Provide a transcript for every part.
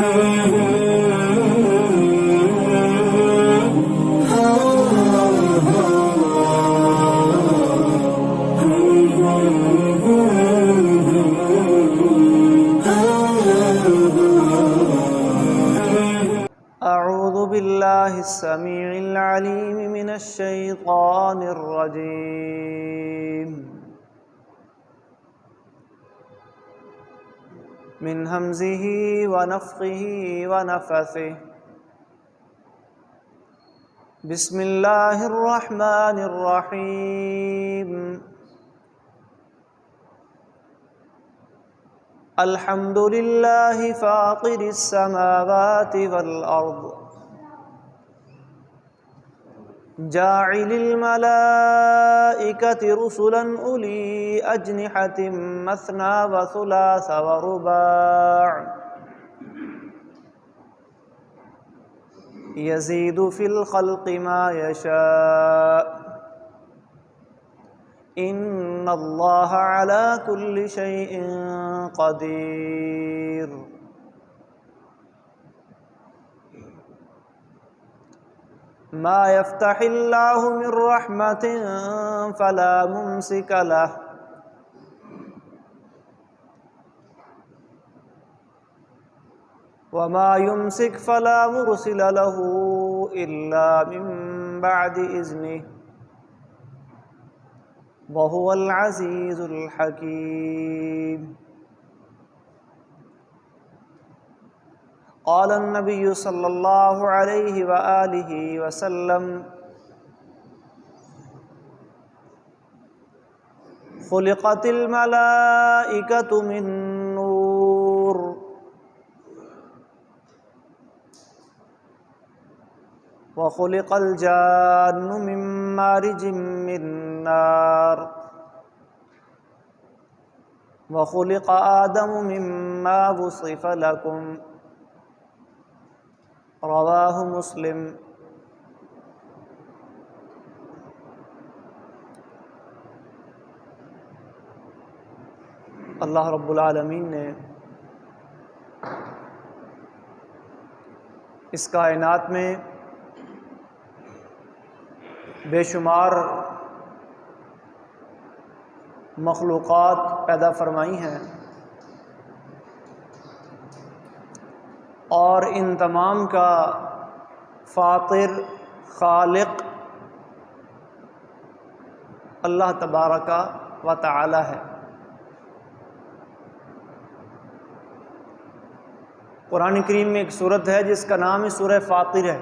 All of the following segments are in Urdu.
أعوذ بالله السميع العليم من الشيطان الرجيم من همزه ونفخه ونفثه بسم الله الرحمن الرحيم الحمد لله فاطر السماوات والأرض جاعل الملائكة رسلا أولي أجنحة مثنى وثلاث ورباع يزيد في الخلق ما يشاء إن الله على كل شيء قدير ما يفتح الله من رحمة فلا ممسك له وما يمسك فلا مرسل له إلا من بعد إذنه وهو العزيز الحكيم قال النبي صلى الله عليه وآله وسلم خلقت الملائكة من نور وخلق الجان من مارج من نار وخلق آدم مما وصف لكم رواہ مسلم۔ اللہ رب العالمین نے اس کائنات میں بے شمار مخلوقات پیدا فرمائی ہیں، اور ان تمام کا فاطر خالق اللہ تبارک و تعالی ہے۔ قرآن کریم میں ایک سورت ہے جس کا نام ہی سورہ فاطر ہے۔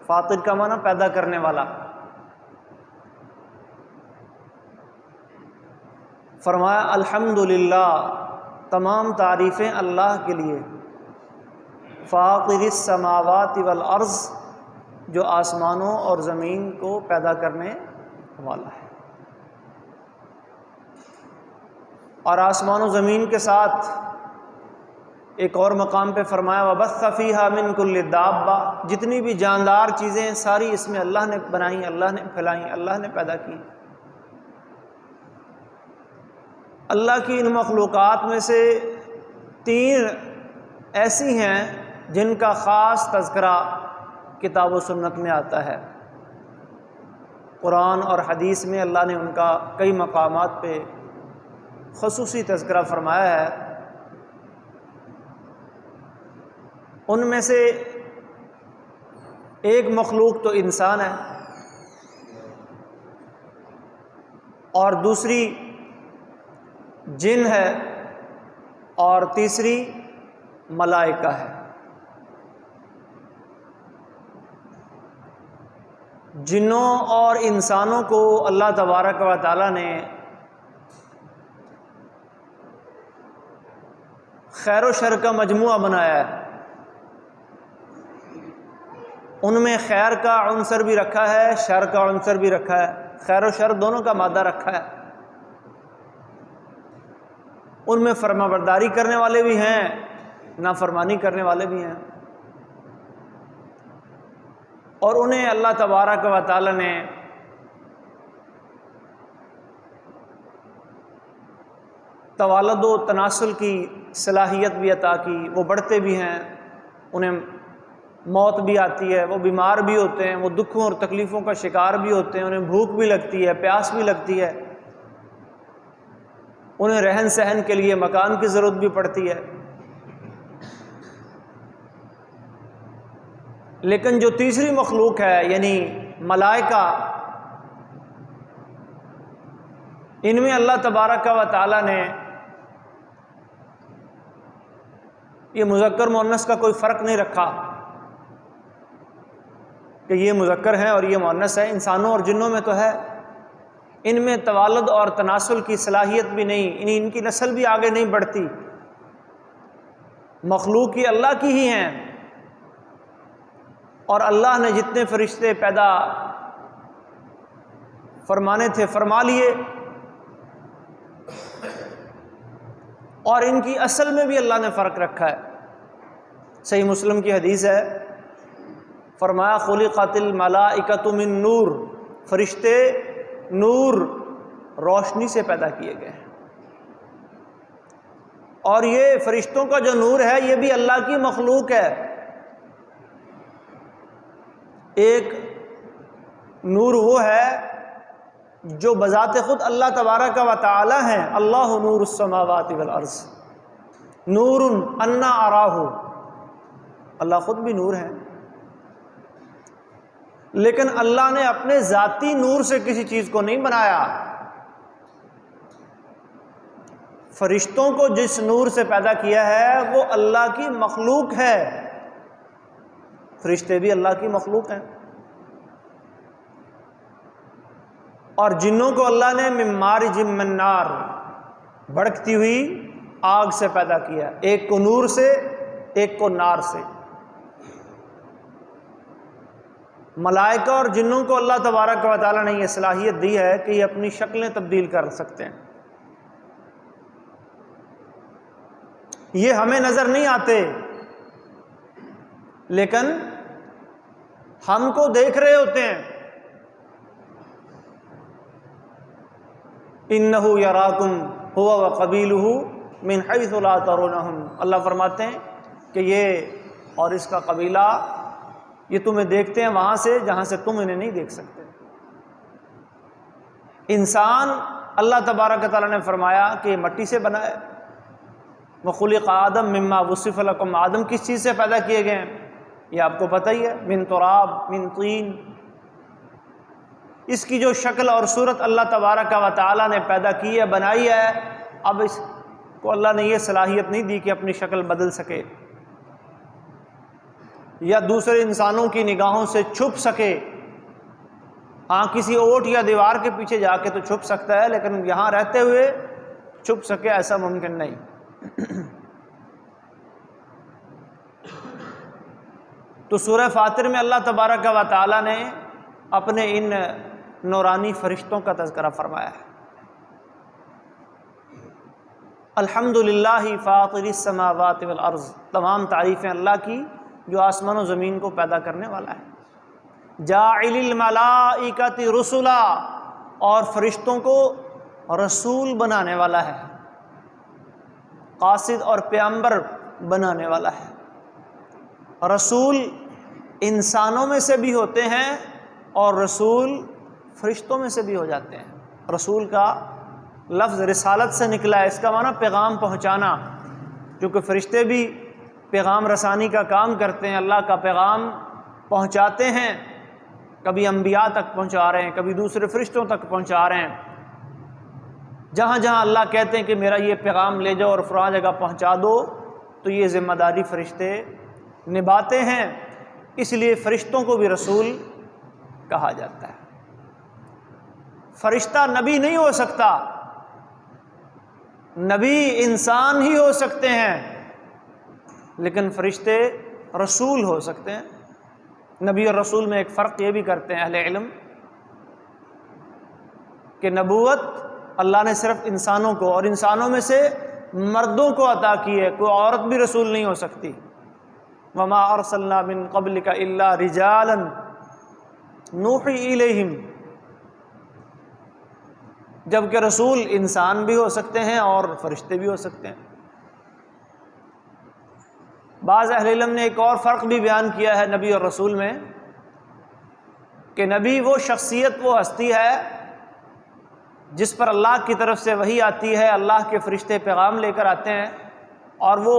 فاطر کا معنی پیدا کرنے والا۔ فرمایا الحمدللہ، تمام تعریفیں اللہ کے لیے، فاطر السماوات والارض، جو آسمانوں اور زمین کو پیدا کرنے والا ہے، اور آسمان و زمین کے ساتھ ایک اور مقام پہ فرمایا وَبَثَّ فِيهَا مِن كُلِّ دَابَّةٍ، جتنی بھی جاندار چیزیں ہیں ساری اس میں اللہ نے بنائیں، اللہ نے پھیلائیں، اللہ نے پیدا کی۔ اللہ کی ان مخلوقات میں سے 3 ایسی ہیں جن کا خاص تذکرہ کتاب و سنت میں آتا ہے۔ قرآن اور حدیث میں اللہ نے ان کا کئی مقامات پہ خصوصی تذکرہ فرمایا ہے۔ ان میں سے ایک مخلوق تو انسان ہے، اور دوسری جن ہے، اور تیسری ملائکہ ہے۔ جنوں اور انسانوں کو اللہ تبارک و تعالی نے خیر و شر کا مجموعہ بنایا ہے۔ ان میں خیر کا عنصر بھی رکھا ہے، شر کا عنصر بھی رکھا ہے، خیر و شر دونوں کا مادہ رکھا ہے۔ ان میں فرما برداری کرنے والے بھی ہیں، نافرمانی کرنے والے بھی ہیں، اور انہیں اللہ تبارک و تعالی نے توالد و تناسل کی صلاحیت بھی عطا کی، وہ بڑھتے بھی ہیں، انہیں موت بھی آتی ہے، وہ بیمار بھی ہوتے ہیں، وہ دکھوں اور تکلیفوں کا شکار بھی ہوتے ہیں، انہیں بھوک بھی لگتی ہے، پیاس بھی لگتی ہے، انہیں رہن سہن کے لیے مکان کی ضرورت بھی پڑتی ہے۔ لیکن جو تیسری مخلوق ہے یعنی ملائکہ، ان میں اللہ تبارک و تعالی نے یہ مذکر مؤنث کا کوئی فرق نہیں رکھا کہ یہ مذکر ہے اور یہ مؤنث ہے۔ انسانوں اور جنوں میں تو ہے، ان میں توالد اور تناسل کی صلاحیت بھی نہیں، ان کی نسل بھی آگے نہیں بڑھتی، مخلوق یہ اللہ کی ہی ہیں، اور اللہ نے جتنے فرشتے پیدا فرمانے تھے فرما لیے، اور ان کی اصل میں بھی اللہ نے فرق رکھا ہے۔ صحیح مسلم کی حدیث ہے، فرمایا خلقت الملائکۃ من نور، فرشتے نور روشنی سے پیدا کیے گئے ہیں، اور یہ فرشتوں کا جو نور ہے یہ بھی اللہ کی مخلوق ہے۔ ایک نور وہ ہے جو بذات خود اللہ تبارک و تعالی ہیں، اللہ نور السماوات والارض نور انا اراہ، اللہ خود بھی نور ہے، لیکن اللہ نے اپنے ذاتی نور سے کسی چیز کو نہیں بنایا۔ فرشتوں کو جس نور سے پیدا کیا ہے وہ اللہ کی مخلوق ہے، فرشتے بھی اللہ کی مخلوق ہیں، اور جنوں کو اللہ نے من مارج من نار، بھڑکتی ہوئی آگ سے پیدا کیا، ایک کو نور سے ایک کو نار سے۔ ملائکہ اور جنوں کو اللہ تبارک و تعالیٰ نے یہ صلاحیت دی ہے کہ یہ اپنی شکلیں تبدیل کر سکتے ہیں، یہ ہمیں نظر نہیں آتے لیکن ہم کو دیکھ رہے ہوتے ہیں۔ اِنَّهُ يَرَاكُمْ هُوَ وَقَبِيلُهُ مِنْ حَيْثُ لَا تَرَوْنَهُمْ، اللہ فرماتے ہیں کہ یہ اور اس کا قبیلہ یہ تمہیں دیکھتے ہیں وہاں سے جہاں سے تم انہیں نہیں دیکھ سکتے۔ انسان اللہ تبارک و تعالیٰ نے فرمایا کہ یہ مٹی سے بنا ہے، وَخُلِقَ آدَمْ مِمَّا وُصِفَ لَكُمْ، آدم کس چیز سے پیدا کیے گئے ہیں یہ آپ کو پتہ ہی ہے، من تراب من طین۔ اس کی جو شکل اور صورت اللہ تبارک و تعالیٰ نے پیدا کی ہے، بنائی ہے، اب اس کو اللہ نے یہ صلاحیت نہیں دی کہ اپنی شکل بدل سکے یا دوسرے انسانوں کی نگاہوں سے چھپ سکے۔ ہاں کسی اوٹ یا دیوار کے پیچھے جا کے تو چھپ سکتا ہے، لیکن یہاں رہتے ہوئے چھپ سکے ایسا ممکن نہیں۔ تو سورہ فاطر میں اللہ تبارک و تعالیٰ نے اپنے ان نورانی فرشتوں کا تذکرہ فرمایا ہے۔ الحمدللہ فاطر السماوات والارض، تمام تعریفیں اللہ کی جو آسمان و زمین کو پیدا کرنے والا ہے۔ جاعل الملائکۃ رسلا، اور فرشتوں کو رسول بنانے والا ہے، قاصد اور پیغمبر بنانے والا ہے۔ رسول انسانوں میں سے بھی ہوتے ہیں اور رسول فرشتوں میں سے بھی ہو جاتے ہیں۔ رسول کا لفظ رسالت سے نکلا ہے، اس کا معنی پیغام پہنچانا، کیونکہ فرشتے بھی پیغام رسانی کا کام کرتے ہیں، اللہ کا پیغام پہنچاتے ہیں، کبھی انبیاء تک پہنچا رہے ہیں، کبھی دوسرے فرشتوں تک پہنچا رہے ہیں۔ جہاں جہاں اللہ کہتے ہیں کہ میرا یہ پیغام لے جاؤ اور فلاں جگہ پہنچا دو، تو یہ ذمہ داری فرشتے نبھاتے ہیں، اس لیے فرشتوں کو بھی رسول کہا جاتا ہے۔ فرشتہ نبی نہیں ہو سکتا، نبی انسان ہی ہو سکتے ہیں، لیکن فرشتے رسول ہو سکتے ہیں۔ نبی اور رسول میں ایک فرق یہ بھی کرتے ہیں اہل علم کہ نبوت اللہ نے صرف انسانوں کو اور انسانوں میں سے مردوں کو عطا کی ہے، کوئی عورت بھی رسول نہیں ہو سکتی۔ وما ارسلنا من قبلک الا رجالا نوحی الیہم، جبکہ رسول انسان بھی ہو سکتے ہیں اور فرشتے بھی ہو سکتے ہیں۔ بعض اہل علم نے ایک اور فرق بھی بیان کیا ہے نبی اور رسول میں، کہ نبی وہ شخصیت، وہ ہستی ہے جس پر اللہ کی طرف سے وحی آتی ہے، اللہ کے فرشتے پیغام لے کر آتے ہیں، اور وہ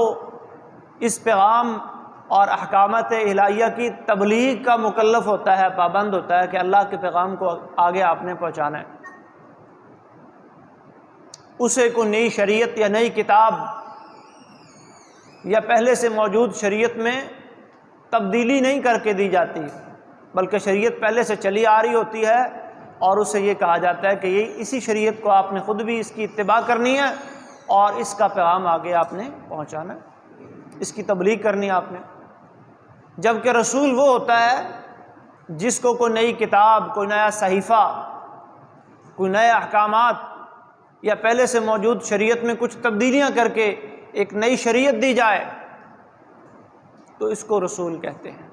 اس پیغام اور احکامات الہیہ کی تبلیغ کا مکلف ہوتا ہے، پابند ہوتا ہے کہ اللہ کے پیغام کو آگے آپ نے پہنچانا ہے۔ اسے کوئی نئی شریعت یا نئی کتاب یا پہلے سے موجود شریعت میں تبدیلی نہیں کر کے دی جاتی، بلکہ شریعت پہلے سے چلی آ رہی ہوتی ہے، اور اسے یہ کہا جاتا ہے کہ یہ اسی شریعت کو آپ نے خود بھی اس کی اتباع کرنی ہے، اور اس کا پیغام آگے آپ نے پہنچانا ہے، اس کی تبلیغ کرنی ہے آپ نے۔ جبکہ رسول وہ ہوتا ہے جس کو کوئی نئی کتاب، کوئی نیا صحیفہ، کوئی نئے احکامات یا پہلے سے موجود شریعت میں کچھ تبدیلیاں کر کے ایک نئی شریعت دی جائے تو اس کو رسول کہتے ہیں۔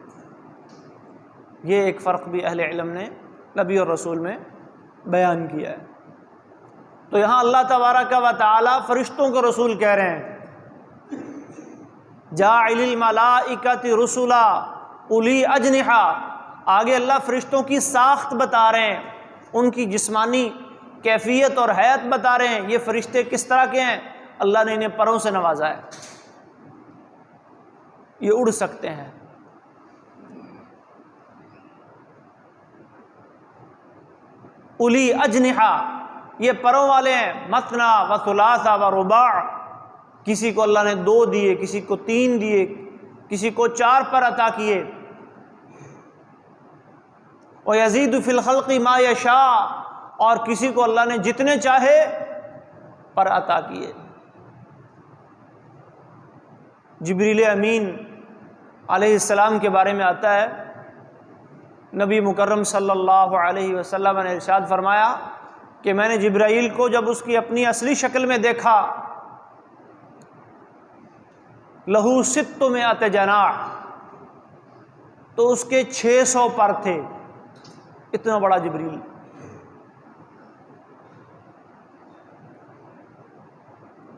یہ ایک فرق بھی اہل علم نے نبی اور رسول میں بیان کیا ہے۔ تو یہاں اللہ تبارک و تعالی فرشتوں کو رسول کہہ رہے ہیں، جاعل الملائکۃ رسلا اولی اجنحہ۔ آگے اللہ فرشتوں کی ساخت بتا رہے ہیں، ان کی جسمانی کیفیت اور حیت بتا رہے ہیں، یہ فرشتے کس طرح کے ہیں۔ اللہ نے انہیں پروں سے نوازا ہے، یہ اڑ سکتے ہیں۔ اولی اجنحہ، یہ پروں والے ہیں، مثنا و ثلاث و رباع، کسی کو اللہ نے 2 دیے، کسی کو 3 دیے، کسی کو 4 پر عطا کیے۔ وَيَزِيدُ فِي الْخَلْقِ مَا يَشَاءُ، اور کسی کو اللہ نے جتنے چاہے پر عطا کیے۔ جبریل امین علیہ السلام کے بارے میں آتا ہے، نبی مکرم صلی اللہ علیہ وسلم نے ارشاد فرمایا کہ میں نے جبرائیل کو جب اس کی اپنی اصلی شکل میں دیکھا، لہو 600 جناح، تو اس کے 600 پر تھے، اتنا بڑا جبریل۔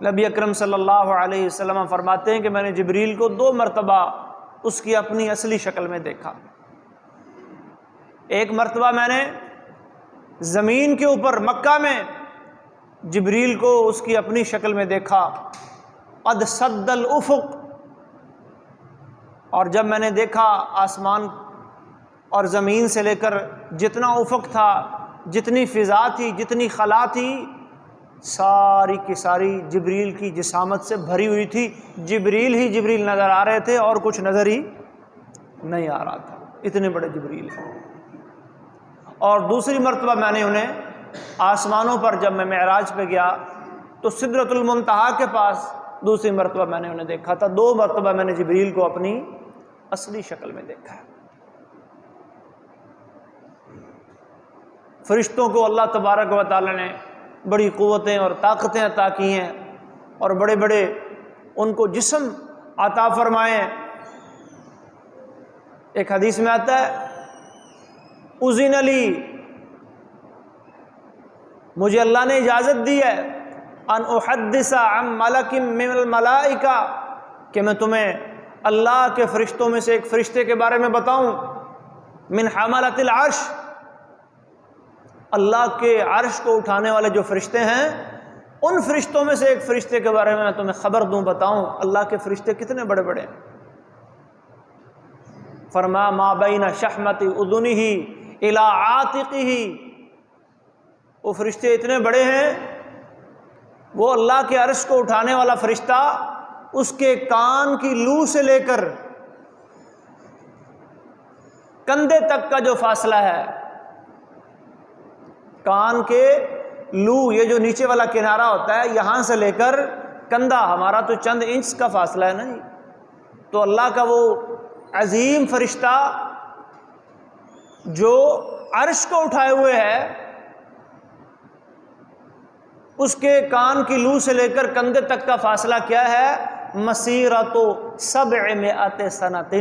نبی اکرم صلی اللہ علیہ وسلم فرماتے ہیں کہ میں نے جبریل کو 2 مرتبہ اس کی اپنی اصلی شکل میں دیکھا۔ ایک مرتبہ میں نے زمین کے اوپر مکہ میں جبریل کو اس کی اپنی شکل میں دیکھا، قد سد الافق، اور جب میں نے دیکھا آسمان اور زمین سے لے کر جتنا افق تھا، جتنی فضا تھی، جتنی خلا تھی، ساری کی ساری جبریل کی جسامت سے بھری ہوئی تھی۔ جبریل ہی جبریل نظر آ رہے تھے اور کچھ نظر ہی نہیں آ رہا تھا، اتنے بڑے جبریل ہیں۔ اور دوسری مرتبہ میں نے انہیں آسمانوں پر، جب میں معراج پہ گیا تو سدرۃ المنتہا کے پاس دوسری مرتبہ میں نے انہیں دیکھا تھا۔ 2 مرتبہ میں نے جبریل کو اپنی اصلی شکل میں دیکھا ہے۔ فرشتوں کو اللہ تبارک و تعالی نے بڑی قوتیں اور طاقتیں عطا کی ہیں، اور بڑے بڑے ان کو جسم عطا فرمائے ہیں۔ ایک حدیث میں آتا ہے، اذن لی، مجھے اللہ نے اجازت دی ہے، ان احدث عن ملک من الملائکہ، کہ میں تمہیں اللہ کے فرشتوں میں سے ایک فرشتے کے بارے میں بتاؤں، من حملۃ العرش، اللہ کے عرش کو اٹھانے والے جو فرشتے ہیں، ان فرشتوں میں سے ایک فرشتے کے بارے میں تمہیں خبر دوں، بتاؤں۔ اللہ کے فرشتے کتنے بڑے بڑے ہیں۔ فرما ما بین شحمۃ اذنہ الی عاتقہ، وہ فرشتے اتنے بڑے ہیں، وہ اللہ کے عرش کو اٹھانے والا فرشتہ اس کے کان کی لو سے لے کر کندھے تک کا جو فاصلہ ہے، کان کے لو، یہ جو نیچے والا کنارہ ہوتا ہے، یہاں سے لے کر کندھا، ہمارا تو چند انچ کا فاصلہ ہے نا جی، تو اللہ کا وہ عظیم فرشتہ جو عرش کو اٹھائے ہوئے ہے، اس کے کان کی لو سے لے کر کندھے تک کا فاصلہ کیا ہے؟ مسیرۃ 700 سنۃ،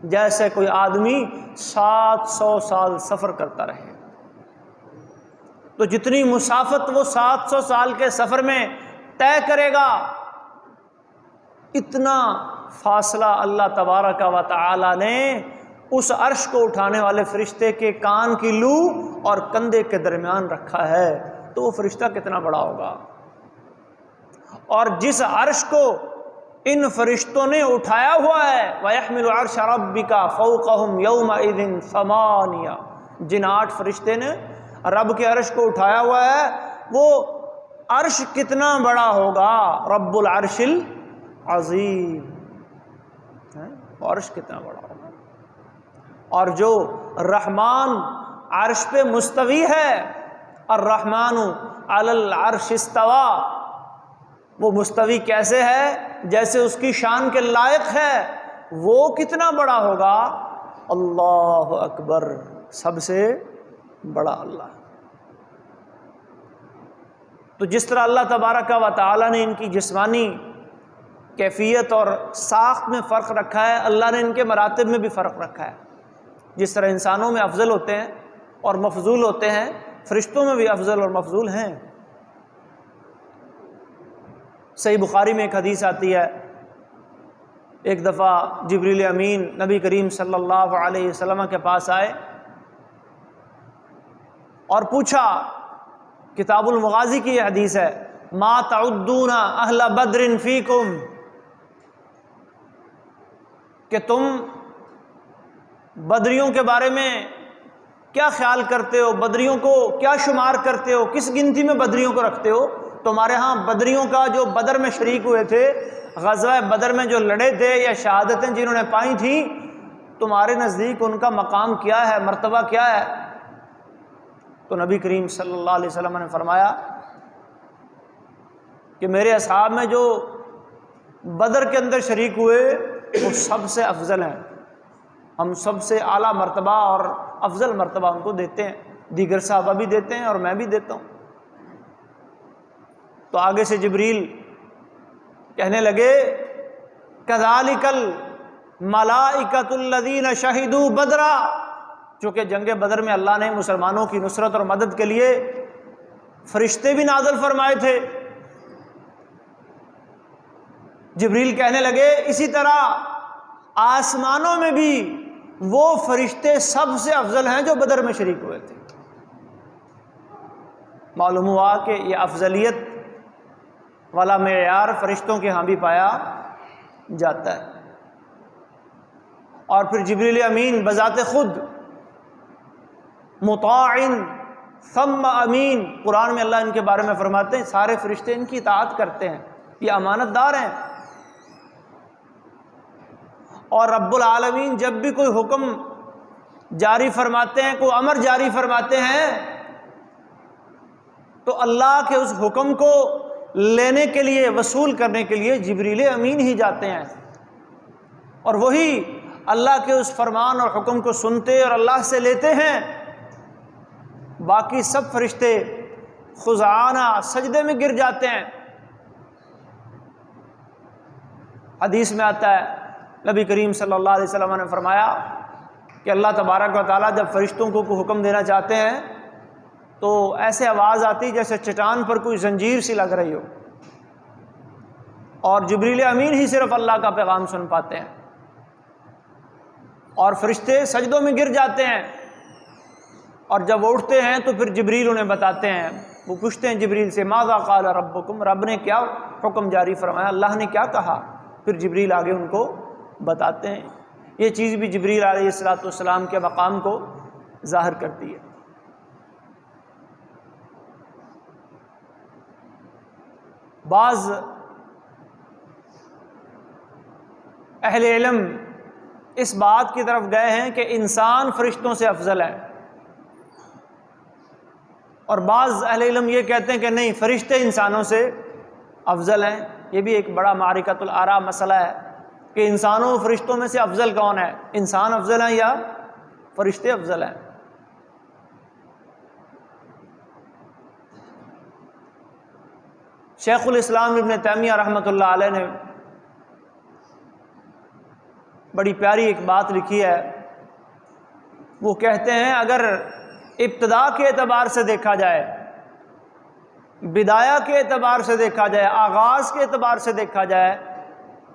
جیسے کوئی آدمی 700 سال سفر کرتا رہے۔ تو جتنی مسافت وہ 700 سال کے سفر میں طے کرے گا، اتنا فاصلہ اللہ تبارک و تعالی نے اس عرش کو اٹھانے والے فرشتے کے کان کی لو اور کندھے کے درمیان رکھا ہے، تو وہ فرشتہ کتنا بڑا ہوگا۔ اور جس عرش کو ان فرشتوں نے اٹھایا ہوا ہے، وَيَحْمِلُ عَرْشَ رَبِّكَ فَوْقَهُمْ يَوْمَئِذٍ ثَمَانِيَةٌ، جن 8 فرشتے نے رب کے عرش کو اٹھایا ہوا ہے، وہ عرش کتنا بڑا ہوگا، رب العرش العظیم، عرش کتنا بڑا ہوگا۔ اور جو رحمان عرش پہ مستوی ہے، الرحمن علی العرش استوى، وہ مستوی کیسے ہے؟ جیسے اس کی شان کے لائق ہے، وہ کتنا بڑا ہوگا؟ اللہ اکبر، سب سے بڑا اللہ۔ تو جس طرح اللہ تبارک و تعالی نے ان کی جسمانی کیفیت اور ساخت میں فرق رکھا ہے، اللہ نے ان کے مراتب میں بھی فرق رکھا ہے۔ جس طرح انسانوں میں افضل ہوتے ہیں اور مفضول ہوتے ہیں، فرشتوں میں بھی افضل اور مفضول ہیں۔ صحیح بخاری میں ایک حدیث آتی ہے، ایک دفعہ جبریل امین نبی کریم صلی اللہ علیہ وسلم کے پاس آئے اور پوچھا، کتاب المغازی کی یہ حدیث ہے، ما تعدون اہل بدر فیکم، کہ تم بدریوں کے بارے میں کیا خیال کرتے ہو، بدریوں کو کیا شمار کرتے ہو، کس گنتی میں بدریوں کو رکھتے ہو؟ تمہارے ہاں بدریوں کا جو بدر میں شریک ہوئے تھے، غزوہ بدر میں جو لڑے تھے یا شہادتیں جنہوں نے پائی تھیں، تمہارے نزدیک ان کا مقام کیا ہے، مرتبہ کیا ہے؟ تو نبی کریم صلی اللہ علیہ وسلم نے فرمایا کہ میرے اصحاب میں جو بدر کے اندر شریک ہوئے وہ سب سے افضل ہیں، ہم سب سے اعلیٰ مرتبہ اور افضل مرتبہ ان کو دیتے ہیں، دیگر صحابہ بھی دیتے ہیں اور میں بھی دیتا ہوں۔ تو آگے سے جبریل کہنے لگے، کذالک الملائکۃ الذین شہدوا بدرا، چونکہ جنگ بدر میں اللہ نے مسلمانوں کی نصرت اور مدد کے لیے فرشتے بھی نازل فرمائے تھے۔ جبریل کہنے لگے اسی طرح آسمانوں میں بھی وہ فرشتے سب سے افضل ہیں جو بدر میں شریک ہوئے تھے۔ معلوم ہوا کہ یہ افضلیت والا معیار فرشتوں کے ہاں بھی پایا جاتا ہے۔ اور پھر جبریل امین بذات خود مطاع ثم امین، قرآن میں اللہ ان کے بارے میں فرماتے ہیں سارے فرشتے ان کی اطاعت کرتے ہیں، یہ امانت دار ہیں۔ اور رب العالمین جب بھی کوئی حکم جاری فرماتے ہیں، کوئی امر جاری فرماتے ہیں، تو اللہ کے اس حکم کو لینے کے لیے، وصول کرنے کے لیے جبریل امین ہی جاتے ہیں، اور وہی اللہ کے اس فرمان اور حکم کو سنتے اور اللہ سے لیتے ہیں۔ باقی سب فرشتے خضعانہ سجدے میں گر جاتے ہیں۔ حدیث میں آتا ہے، نبی کریم صلی اللہ علیہ وسلم نے فرمایا کہ اللہ تبارک و تعالیٰ جب فرشتوں کو کوئی حکم دینا چاہتے ہیں تو ایسے آواز آتی جیسے چٹان پر کوئی زنجیر سی لگ رہی ہو، اور جبریل امین ہی صرف اللہ کا پیغام سن پاتے ہیں، اور فرشتے سجدوں میں گر جاتے ہیں، اور جب وہ اٹھتے ہیں تو پھر جبریل انہیں بتاتے ہیں، وہ پوچھتے ہیں جبریل سے، ماذا قال ربکم، رب نے کیا حکم جاری فرمایا، اللہ نے کیا کہا؟ پھر جبریل آگے ان کو بتاتے ہیں۔ یہ چیز بھی جبریل علیہ السلام کے مقام کو ظاہر کرتی ہے۔ بعض اہل علم اس بات کی طرف گئے ہیں کہ انسان فرشتوں سے افضل ہے، اور بعض اہل علم یہ کہتے ہیں کہ نہیں، فرشتے انسانوں سے افضل ہیں۔ یہ بھی ایک بڑا معرکۃ الآراء مسئلہ ہے کہ انسانوں فرشتوں میں سے افضل کون ہے، انسان افضل ہیں یا فرشتے افضل ہیں؟ شیخ الاسلام ابن تیمیہ رحمۃ اللہ علیہ نے بڑی پیاری ایک بات لکھی ہے۔ وہ کہتے ہیں اگر ابتدا کے اعتبار سے دیکھا جائے، بدایہ کے اعتبار سے دیکھا جائے، آغاز کے اعتبار سے دیکھا جائے،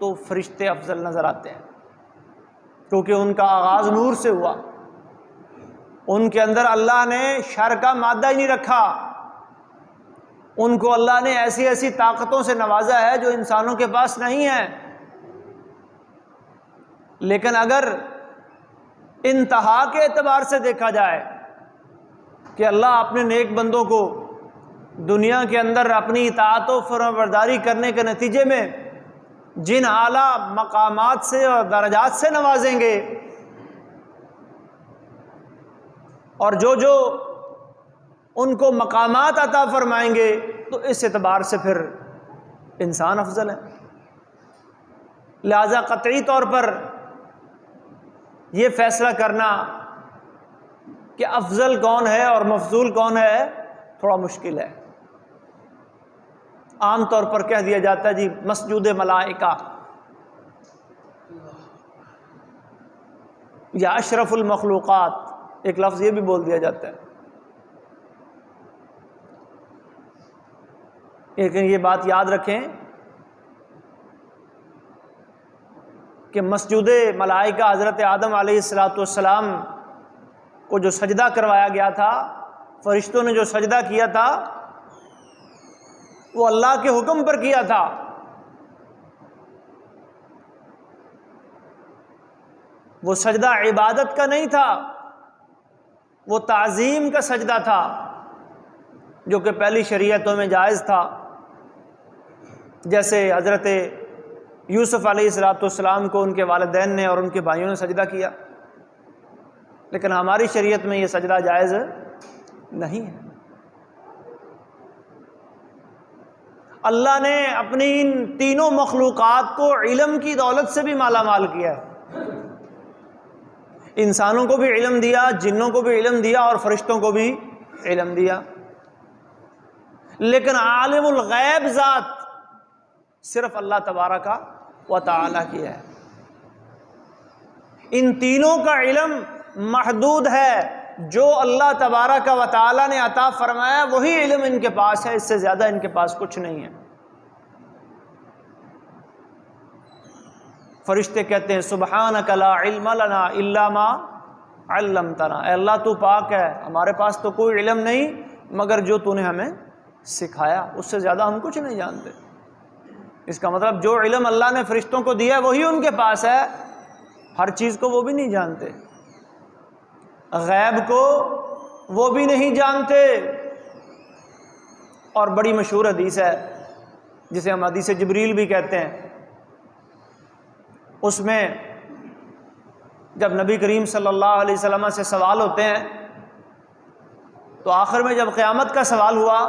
تو فرشتے افضل نظر آتے ہیں، کیونکہ ان کا آغاز نور سے ہوا، ان کے اندر اللہ نے شر کا مادہ ہی نہیں رکھا، ان کو اللہ نے ایسی ایسی طاقتوں سے نوازا ہے جو انسانوں کے پاس نہیں ہے۔ لیکن اگر انتہا کے اعتبار سے دیکھا جائے کہ اللہ اپنے نیک بندوں کو دنیا کے اندر اپنی اطاعت و فرمانبرداری کرنے کے نتیجے میں جن اعلیٰ مقامات سے اور درجات سے نوازیں گے، اور جو ان کو مقامات عطا فرمائیں گے، تو اس اعتبار سے پھر انسان افضل ہے۔ لہذا قطعی طور پر یہ فیصلہ کرنا کہ افضل کون ہے اور مفضول کون ہے تھوڑا مشکل ہے۔ عام طور پر کہہ دیا جاتا ہے جی مسجود ملائکہ یا اشرف المخلوقات، ایک لفظ یہ بھی بول دیا جاتا ہے۔ لیکن یہ بات یاد رکھیں کہ مسجود ملائکہ حضرت آدم علیہ السلام کو جو سجدہ کروایا گیا تھا، فرشتوں نے جو سجدہ کیا تھا، وہ اللہ کے حکم پر کیا تھا۔ وہ سجدہ عبادت کا نہیں تھا، وہ تعظیم کا سجدہ تھا، جو کہ پہلی شریعتوں میں جائز تھا، جیسے حضرت یوسف علیہ السلام کو ان کے والدین نے اور ان کے بھائیوں نے سجدہ کیا۔ لیکن ہماری شریعت میں یہ سجدہ جائز نہیں ہے۔ اللہ نے اپنی ان تینوں مخلوقات کو علم کی دولت سے بھی مالا مال کیا ہے۔ انسانوں کو بھی علم دیا، جنوں کو بھی علم دیا، اور فرشتوں کو بھی علم دیا، لیکن عالم الغیب ذات صرف اللہ تبارک و تعالی کی ہے۔ ان تینوں کا علم محدود ہے، جو اللہ تبارک و تعالی نے عطا فرمایا وہی علم ان کے پاس ہے، اس سے زیادہ ان کے پاس کچھ نہیں ہے۔ فرشتے کہتے ہیں سبحانک لا علم لنا الا ما علمتنا، اے اللہ تو پاک ہے، ہمارے پاس تو کوئی علم نہیں مگر جو تو نے ہمیں سکھایا، اس سے زیادہ ہم کچھ نہیں جانتے۔ اس کا مطلب جو علم اللہ نے فرشتوں کو دیا ہے وہی ان کے پاس ہے، ہر چیز کو وہ بھی نہیں جانتے، غیب کو وہ بھی نہیں جانتے۔ اور بڑی مشہور حدیث ہے جسے ہم حدیث جبریل بھی کہتے ہیں، اس میں جب نبی کریم صلی اللہ علیہ وسلم سے سوال ہوتے ہیں تو آخر میں جب قیامت کا سوال ہوا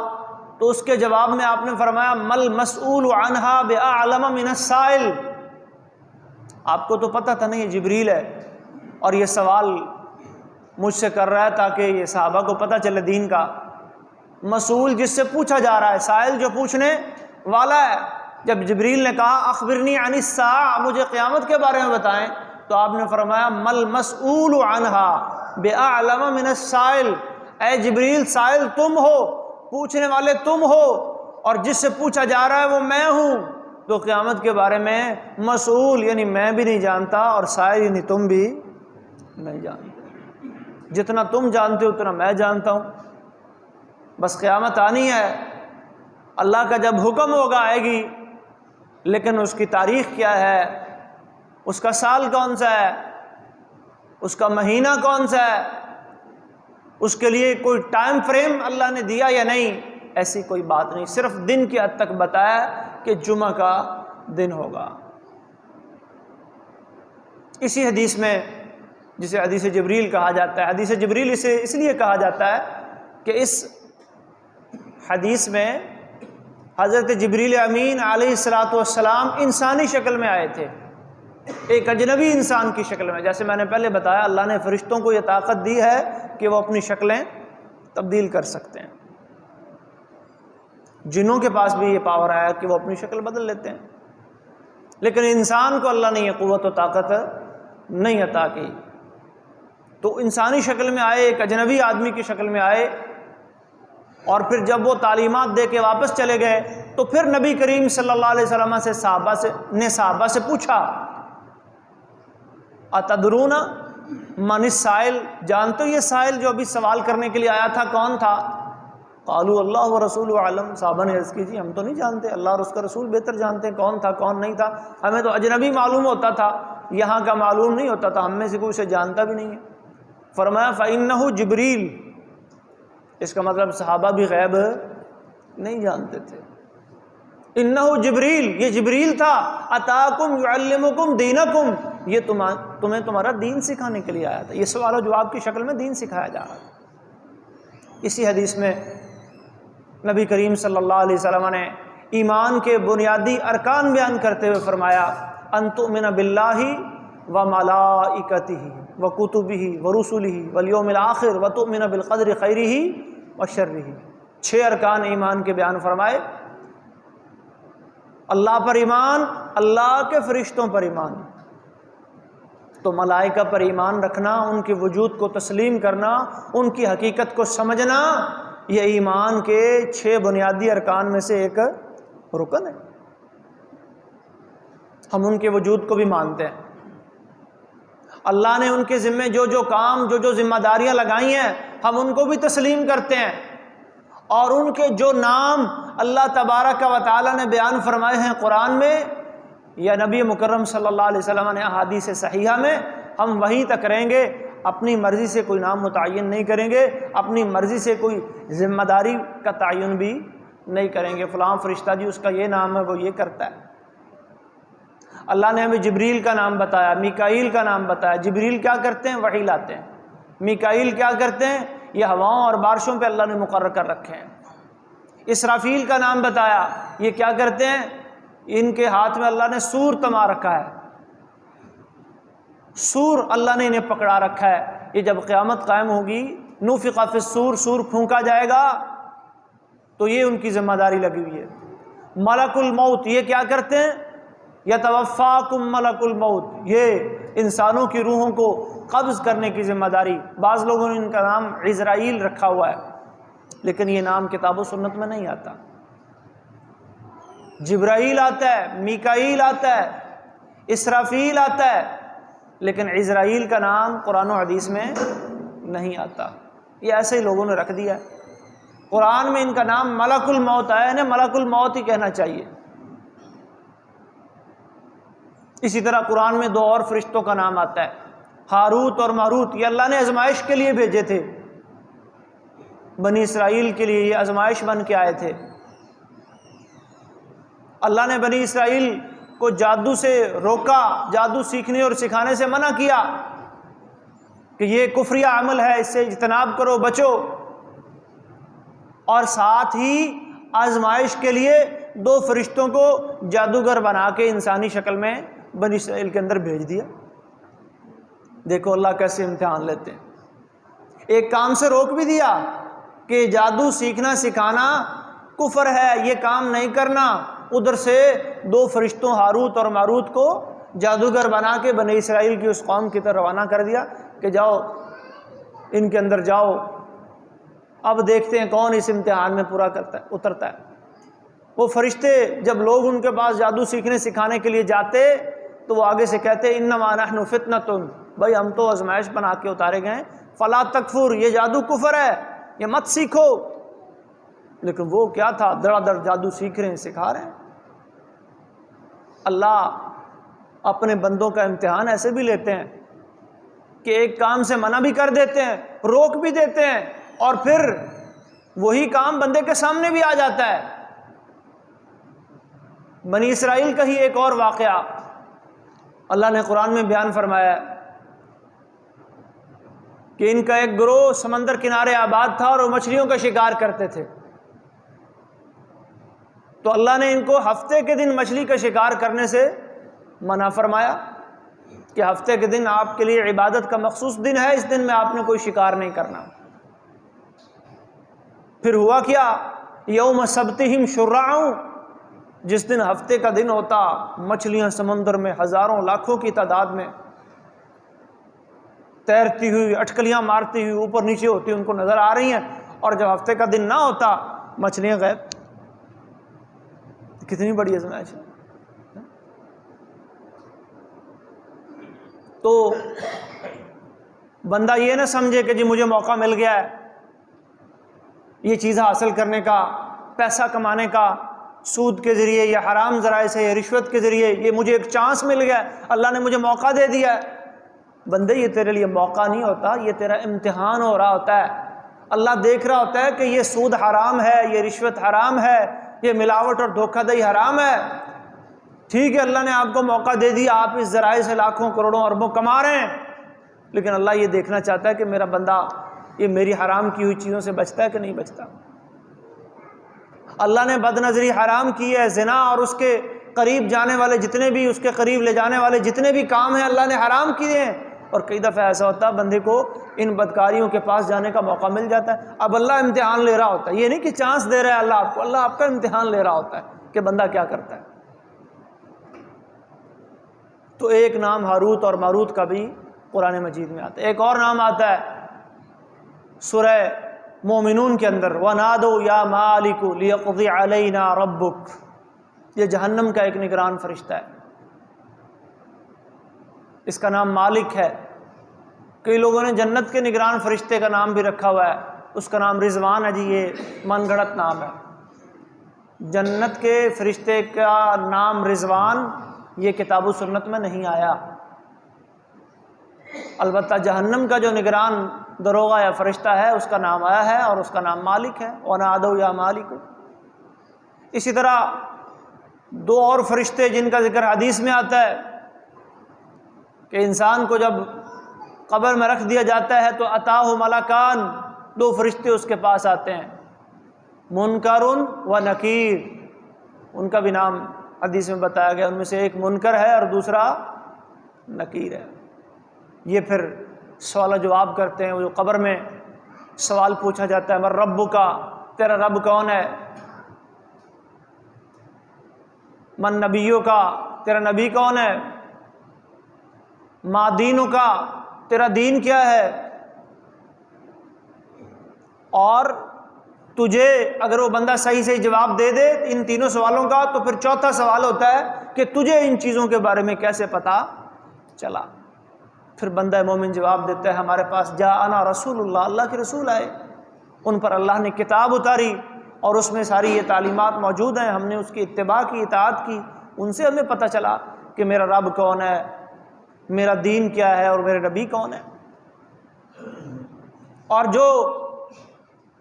تو اس کے جواب میں آپ نے فرمایا مل مسئول عنہا بأعلم من السائل۔ آپ کو تو پتہ تھا نہیں یہ جبریل ہے اور یہ سوال مجھ سے کر رہا ہے تاکہ یہ صحابہ کو پتہ چلے دین کا۔ مسئول جس سے پوچھا جا رہا ہے، سائل جو پوچھنے والا ہے۔ جب جبریل نے کہا اخبرنی عن الساعہ، مجھے قیامت کے بارے میں بتائیں، تو آپ نے فرمایا مل مسئول عنہا بأعلم من السائل، اے جبریل سائل تم ہو، پوچھنے والے تم ہو، اور جس سے پوچھا جا رہا ہے وہ میں ہوں۔ تو قیامت کے بارے میں مسئول یعنی میں بھی نہیں جانتا، اور سائل یعنی تم بھی نہیں جانتے۔ جتنا تم جانتے ہو اتنا میں جانتا ہوں۔ بس قیامت آنی ہے، اللہ کا جب حکم ہوگا آئے گی، لیکن اس کی تاریخ کیا ہے، اس کا سال کون سا ہے، اس کا مہینہ کون سا ہے، اس کے لیے کوئی ٹائم فریم اللہ نے دیا یا نہیں، ایسی کوئی بات نہیں، صرف دن کی حد تک بتایا کہ جمعہ کا دن ہوگا۔ اسی حدیث میں جسے حدیث جبریل کہا جاتا ہے، حدیث جبریل اسے اس لیے کہا جاتا ہے کہ اس حدیث میں حضرت جبریل امین علیہ السلام انسانی شکل میں آئے تھے، ایک اجنبی انسان کی شکل میں۔ جیسے میں نے پہلے بتایا اللہ نے فرشتوں کو یہ طاقت دی ہے کہ وہ اپنی شکلیں تبدیل کر سکتے ہیں، جنوں کے پاس بھی یہ پاور آیا کہ وہ اپنی شکل بدل لیتے ہیں، لیکن انسان کو اللہ نے یہ قوت و طاقت نہیں عطا کی۔ تو انسانی شکل میں آئے، ایک اجنبی آدمی کی شکل میں آئے، اور پھر جب وہ تعلیمات دے کے واپس چلے گئے تو پھر نبی کریم صلی اللہ علیہ وسلم سے صحابہ سے پوچھا اتدرون من السائل، جانتے ہو یہ سائل جو ابھی سوال کرنے کے لیے آیا تھا کون تھا؟ قالوا اللہ ورسولہ اعلم، صحابہ نے عرض کی جی ہم تو نہیں جانتے، اللہ اور اس کا رسول بہتر جانتے ہیں کون تھا کون نہیں تھا، ہمیں تو اجنبی معلوم ہوتا تھا، یہاں کا معلوم نہیں ہوتا تھا، ہم میں سے کوئی اسے جانتا بھی نہیں ہے۔ فرمایا فإنہ جبریل، اس کا مطلب صحابہ بھی غیب نہیں جانتے تھے۔ انہ جبریل، یہ جبریل تھا، اتاکم یعلمکم دینکم، یہ تمہیں تمہارا دین سکھانے کے لیے آیا تھا، یہ سوال و جواب کی شکل میں دین سکھایا جا رہا تھا۔ اسی حدیث میں نبی کریم صلی اللہ علیہ وسلم نے ایمان کے بنیادی ارکان بیان کرتے ہوئے فرمایا ان تؤمن باللہ وملائکتہ وکتبہ ورسلہ والیوم الآخر وتؤمن بالقدر خیرہ وشرہ، 6 ارکان ایمان کے بیان فرمائے۔ اللہ پر ایمان، اللہ کے فرشتوں پر ایمان، تو ملائکہ پر ایمان رکھنا، ان کے وجود کو تسلیم کرنا، ان کی حقیقت کو سمجھنا، یہ ایمان کے 6 بنیادی ارکان میں سے ایک رکن ہے۔ ہم ان کے وجود کو بھی مانتے ہیں، اللہ نے ان کے ذمے جو کام جو ذمہ داریاں لگائی ہیں ہم ان کو بھی تسلیم کرتے ہیں، اور ان کے جو نام اللہ تبارک و تعالی نے بیان فرمائے ہیں قرآن میں یا نبی مکرم صلی اللہ علیہ وسلم نے احادیث صحیحہ میں، ہم وہیں تک رہیں گے، اپنی مرضی سے کوئی نام متعین نہیں کریں گے، اپنی مرضی سے کوئی ذمہ داری کا تعین بھی نہیں کریں گے، فلاں فرشتہ جی اس کا یہ نام ہے وہ یہ کرتا ہے۔ اللہ نے ہمیں جبریل کا نام بتایا، میکائیل کا نام بتایا۔ جبریل کیا کرتے ہیں؟ وحی لاتے ہیں۔ میکائیل کیا کرتے ہیں؟ یہ ہواؤں اور بارشوں پہ اللہ نے مقرر کر رکھے ہیں۔ اسرافیل کا نام بتایا، یہ کیا کرتے ہیں؟ ان کے ہاتھ میں اللہ نے سور تما رکھا ہے، سور اللہ نے انہیں پکڑا رکھا ہے۔ یہ جب قیامت قائم ہوگی، نفخ فی الصور، سور پھونکا جائے گا تو یہ ان کی ذمہ داری لگی ہوئی ہے۔ ملک الموت، یہ کیا کرتے ہیں؟ یتوفاکم ملک الموت، یہ انسانوں کی روحوں کو قبض کرنے کی ذمہ داری۔ بعض لوگوں نے ان کا نام عزرائیل رکھا ہوا ہے، لیکن یہ نام کتاب و سنت میں نہیں آتا۔ جبرائیل آتا ہے، میکائیل آتا ہے، اسرافیل آتا ہے، لیکن عزرائیل کا نام قرآن و حدیث میں نہیں آتا، یہ ایسے ہی لوگوں نے رکھ دیا ہے۔ قرآن میں ان کا نام ملک الموت آیا، انہیں ملک الموت ہی کہنا چاہیے۔ اسی طرح قرآن میں 2 اور فرشتوں کا نام آتا ہے، ہاروت اور ماروت، یہ اللہ نے آزمائش کے لیے بھیجے تھے، بنی اسرائیل کے لیے یہ آزمائش بن کے آئے تھے۔ اللہ نے بنی اسرائیل کو جادو سے روکا، جادو سیکھنے اور سکھانے سے منع کیا کہ یہ کفریہ عمل ہے، اس سے اجتناب کرو، بچو، اور ساتھ ہی آزمائش کے لیے 2 فرشتوں کو جادوگر بنا کے انسانی شکل میں بنی اسرائیل کے اندر بھیج دیا۔ دیکھو اللہ کیسے امتحان لیتے ہیں۔ ایک کام سے روک بھی دیا کہ جادو سیکھنا سکھانا کفر ہے، یہ کام نہیں کرنا، ادھر سے 2 فرشتوں ہاروت اور ماروت کو جادوگر بنا کے بنی اسرائیل کی اس قوم کی طرف روانہ کر دیا کہ جاؤ ان کے اندر جاؤ، اب دیکھتے ہیں کون اس امتحان میں پورا اترتا ہے۔ وہ فرشتے جب لوگ ان کے پاس جادو سیکھنے سکھانے کے لیے جاتے تو وہ آگے سے کہتے انما نحن فتنۃ، بھائی ہم تو آزمائش بنا کے اتارے گئے ہیں، فلا تکفر، یہ جادو کفر ہے، یہ مت سیکھو۔ لیکن وہ کیا تھا؟ دڑا دڑ جادو سیکھ رہے ہیں، سکھا رہے ہیں۔ اللہ اپنے بندوں کا امتحان ایسے بھی لیتے ہیں کہ ایک کام سے منع بھی کر دیتے ہیں، روک بھی دیتے ہیں، اور پھر وہی کام بندے کے سامنے بھی آ جاتا ہے۔ بنی اسرائیل کا ہی ایک اور واقعہ اللہ نے قرآن میں بیان فرمایا کہ ان کا ایک گروہ سمندر کنارے آباد تھا اور وہ مچھلیوں کا شکار کرتے تھے، تو اللہ نے ان کو ہفتے کے دن مچھلی کا شکار کرنے سے منع فرمایا کہ ہفتے کے دن آپ کے لیے عبادت کا مخصوص دن ہے، اس دن میں آپ نے کوئی شکار نہیں کرنا۔ پھر ہوا کیا؟ یوم سبتہم شرعا، جس دن ہفتے کا دن ہوتا، مچھلیاں سمندر میں ہزاروں لاکھوں کی تعداد میں تیرتی ہوئی، اٹکلیاں مارتی ہوئی اوپر نیچے ہوتی ان کو نظر آ رہی ہیں، اور جب ہفتے کا دن نہ ہوتا مچھلیاں غائب۔ کتنی بڑی آزمائش ہے۔ تو بندہ یہ نہ سمجھے کہ جی مجھے موقع مل گیا ہے یہ چیز حاصل کرنے کا، پیسہ کمانے کا، سود کے ذریعے یا حرام ذرائع سے یا رشوت کے ذریعے، یہ مجھے ایک چانس مل گیا ہے، اللہ نے مجھے موقع دے دیا ہے۔ بندے یہ تیرے لیے موقع نہیں ہوتا، یہ تیرا امتحان ہو رہا ہوتا ہے۔ اللہ دیکھ رہا ہوتا ہے کہ یہ سود حرام ہے، یہ رشوت حرام ہے، یہ ملاوٹ اور دھوکہ دہی حرام ہے۔ ٹھیک ہے، اللہ نے آپ کو موقع دے دیا، آپ اس ذرائع سے لاکھوں کروڑوں اربوں کما رہے ہیں، لیکن اللہ یہ دیکھنا چاہتا ہے کہ میرا بندہ یہ میری حرام کی ہوئی چیزوں سے بچتا ہے کہ نہیں بچتا۔ اللہ نے بد نظری حرام کی ہے، زنا اور اس کے قریب جانے والے جتنے بھی، اس کے قریب لے جانے والے جتنے بھی کام ہیں اللہ نے حرام کیے ہیں، اور کئی دفعہ ایسا ہوتا ہے بندے کو ان بدکاریوں کے پاس جانے کا موقع مل جاتا ہے۔ اب اللہ امتحان لے رہا ہوتا ہے، یہ نہیں کہ چانس دے رہا ہے اللہ آپ کو، اللہ آپ کا امتحان لے رہا ہوتا ہے کہ بندہ کیا کرتا ہے۔ تو ایک نام ہاروت اور ماروت کا بھی قرآن مجید میں آتا ہے۔ ایک اور نام آتا ہے سورہ مومنون کے اندر، وَنَادَوْا يَا مَالِكُ لِيَقْضِيَ عَلَيْنَا رَبُّكَ۔ یہ جہنم کا ایک نگران فرشتہ ہے، اس کا نام مالک ہے۔ کئی لوگوں نے جنت کے نگران فرشتے کا نام بھی رکھا ہوا ہے، اس کا نام رضوان ہے۔ جی یہ من گھڑت نام ہے۔ جنت کے فرشتے کا نام رضوان یہ کتاب و سنت میں نہیں آیا، البتہ جہنم کا جو نگران دروغہ یا فرشتہ ہے اس کا نام آیا ہے، اور اس کا نام مالک ہے، وَنَادَوْا يَا مَالِكُ۔ اسی طرح دو اور فرشتے جن کا ذکر حدیث میں آتا ہے کہ انسان کو جب قبر میں رکھ دیا جاتا ہے تو اتاہ ملکان، دو فرشتے اس کے پاس آتے ہیں، منکر و نکیر، ان کا بھی نام حدیث میں بتایا گیا، ان میں سے ایک منکر ہے اور دوسرا نکیر ہے۔ یہ پھر سوال و جواب کرتے ہیں، وہ جو قبر میں سوال پوچھا جاتا ہے، من ربک، تیرا رب کون ہے؟ من نبیک، تیرا نبی کون ہے؟ ما دینک، تیرا دین کیا ہے؟ اور تجھے اگر وہ بندہ صحیح سے جواب دے دے ان تینوں سوالوں کا تو پھر چوتھا سوال ہوتا ہے کہ تجھے ان چیزوں کے بارے میں کیسے پتہ چلا؟ پھر بندہ مومن جواب دیتا ہے ہمارے پاس جاءنا رسول اللہ، اللہ کے رسول آئے، ان پر اللہ نے کتاب اتاری اور اس میں ساری یہ تعلیمات موجود ہیں، ہم نے اس کی اتباع کی، اطاعت کی، ان سے ہمیں پتہ چلا کہ میرا رب کون ہے، میرا دین کیا ہے اور میرے نبی کون ہے۔ اور جو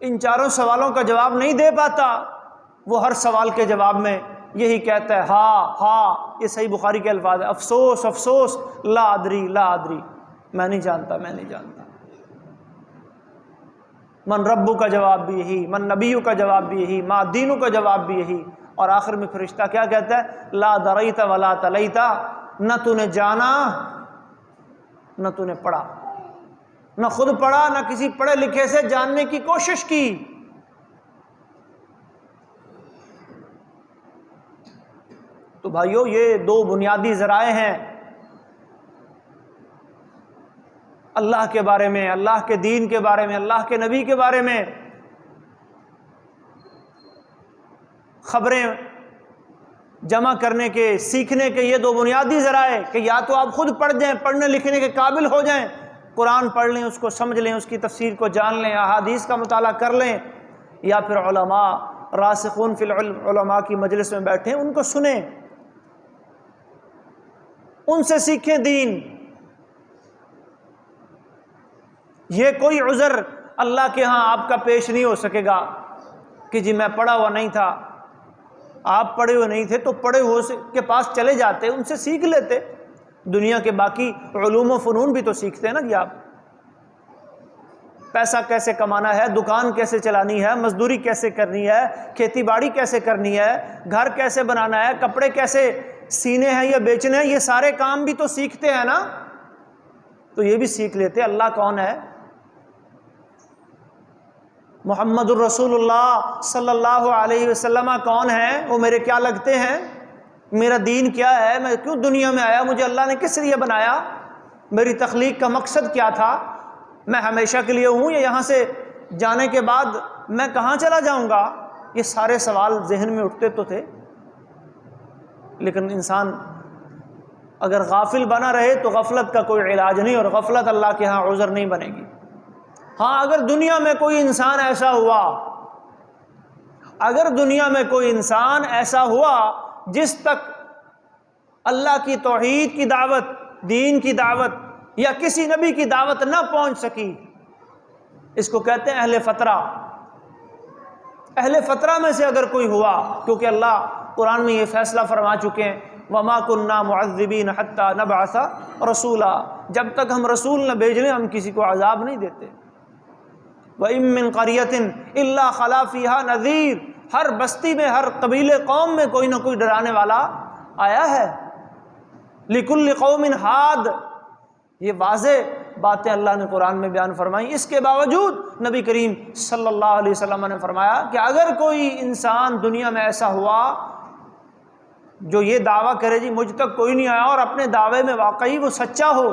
ان چاروں سوالوں کا جواب نہیں دے پاتا وہ ہر سوال کے جواب میں یہی کہتا ہے ہاں، یہ صحیح بخاری کے الفاظ ہے، افسوس افسوس، لا ادری لا ادری، میں نہیں جانتا میں نہیں جانتا۔ من ربو کا جواب بھی یہی، من نبیو کا جواب بھی یہی، ما دینو کا جواب بھی یہی، اور آخر میں فرشتہ کیا کہتا ہے؟ لا دریت ولا تلیت، نہ تو نے جانا نہ تو نے پڑھا، نہ خود پڑھا نہ کسی پڑھے لکھے سے جاننے کی کوشش کی۔ تو بھائیو یہ دو بنیادی ذرائع ہیں اللہ کے بارے میں، اللہ کے دین کے بارے میں، اللہ کے نبی کے بارے میں خبریں جمع کرنے کے، سیکھنے کے، یہ دو بنیادی ذرائع کہ یا تو آپ خود پڑھ جائیں، پڑھنے لکھنے کے قابل ہو جائیں، قرآن پڑھ لیں، اس کو سمجھ لیں، اس کی تفسیر کو جان لیں، احادیث کا مطالعہ کر لیں، یا پھر علماء راسخون فی العلم علماء کی مجلس میں بیٹھیں، ان کو سنیں، ان سے سیکھیں دین۔ یہ کوئی عذر اللہ کے ہاں آپ کا پیش نہیں ہو سکے گا کہ جی میں پڑھا ہوا نہیں تھا۔ آپ پڑھے ہوئے نہیں تھے تو پڑھے ہوئے کے پاس چلے جاتے، ان سے سیکھ لیتے، دنیا کے باقی علوم و فنون بھی تو سیکھتے ہیں نا جی۔ آپ پیسہ کیسے کمانا ہے، دکان کیسے چلانی ہے، مزدوری کیسے کرنی ہے، کھیتی باڑی کیسے کرنی ہے، گھر کیسے بنانا ہے، کپڑے کیسے سینے ہیں یا بیچنے ہیں، یہ سارے کام بھی تو سیکھتے ہیں نا۔ تو یہ بھی سیکھ لیتے اللہ کون ہے، محمد الرسول اللہ صلی اللہ علیہ وسلم کون ہے، وہ میرے کیا لگتے ہیں، میرا دین کیا ہے، میں کیوں دنیا میں آیا، مجھے اللہ نے کس لیے بنایا، میری تخلیق کا مقصد کیا تھا، میں ہمیشہ کے لیے ہوں یا یہاں سے جانے کے بعد میں کہاں چلا جاؤں گا۔ یہ سارے سوال ذہن میں اٹھتے تو تھے، لیکن انسان اگر غافل بنا رہے تو غفلت کا کوئی علاج نہیں، اور غفلت اللہ کے ہاں عذر نہیں بنے گی۔ ہاں اگر دنیا میں کوئی انسان ایسا ہوا، اگر دنیا میں کوئی انسان ایسا ہوا جس تک اللہ کی توحید کی دعوت، دین کی دعوت یا کسی نبی کی دعوت نہ پہنچ سکی، اس کو کہتے ہیں اہل فترہ۔ اہل فترہ میں سے اگر کوئی ہوا، کیونکہ اللہ قرآن میں یہ فیصلہ فرما چکے ہیں وَمَا كُنَّا مُعَذِّبِينَ حَتَّى نَبْعَثَ رَسُولًا، جب تک ہم رسول نہ بھیج لیں ہم کسی کو عذاب نہیں دیتے۔ وَإِن مِّن قَرْيَةٍ إِلَّا خَلَا فِيهَا نَذِيرٌ، ہر بستی میں، ہر قبیلے قوم میں کوئی نہ کوئی ڈرانے والا آیا ہے۔ لِكُلِّ قَوْمٍ ہاد، یہ واضح باتیں اللہ نے قرآن میں بیان فرمائی۔ اس کے باوجود نبی کریم صلی اللہ علیہ وسلم نے فرمایا کہ اگر کوئی انسان دنیا میں ایسا ہوا جو یہ دعویٰ کرے جی مجھ تک کوئی نہیں آیا، اور اپنے دعوے میں واقعی وہ سچا ہو،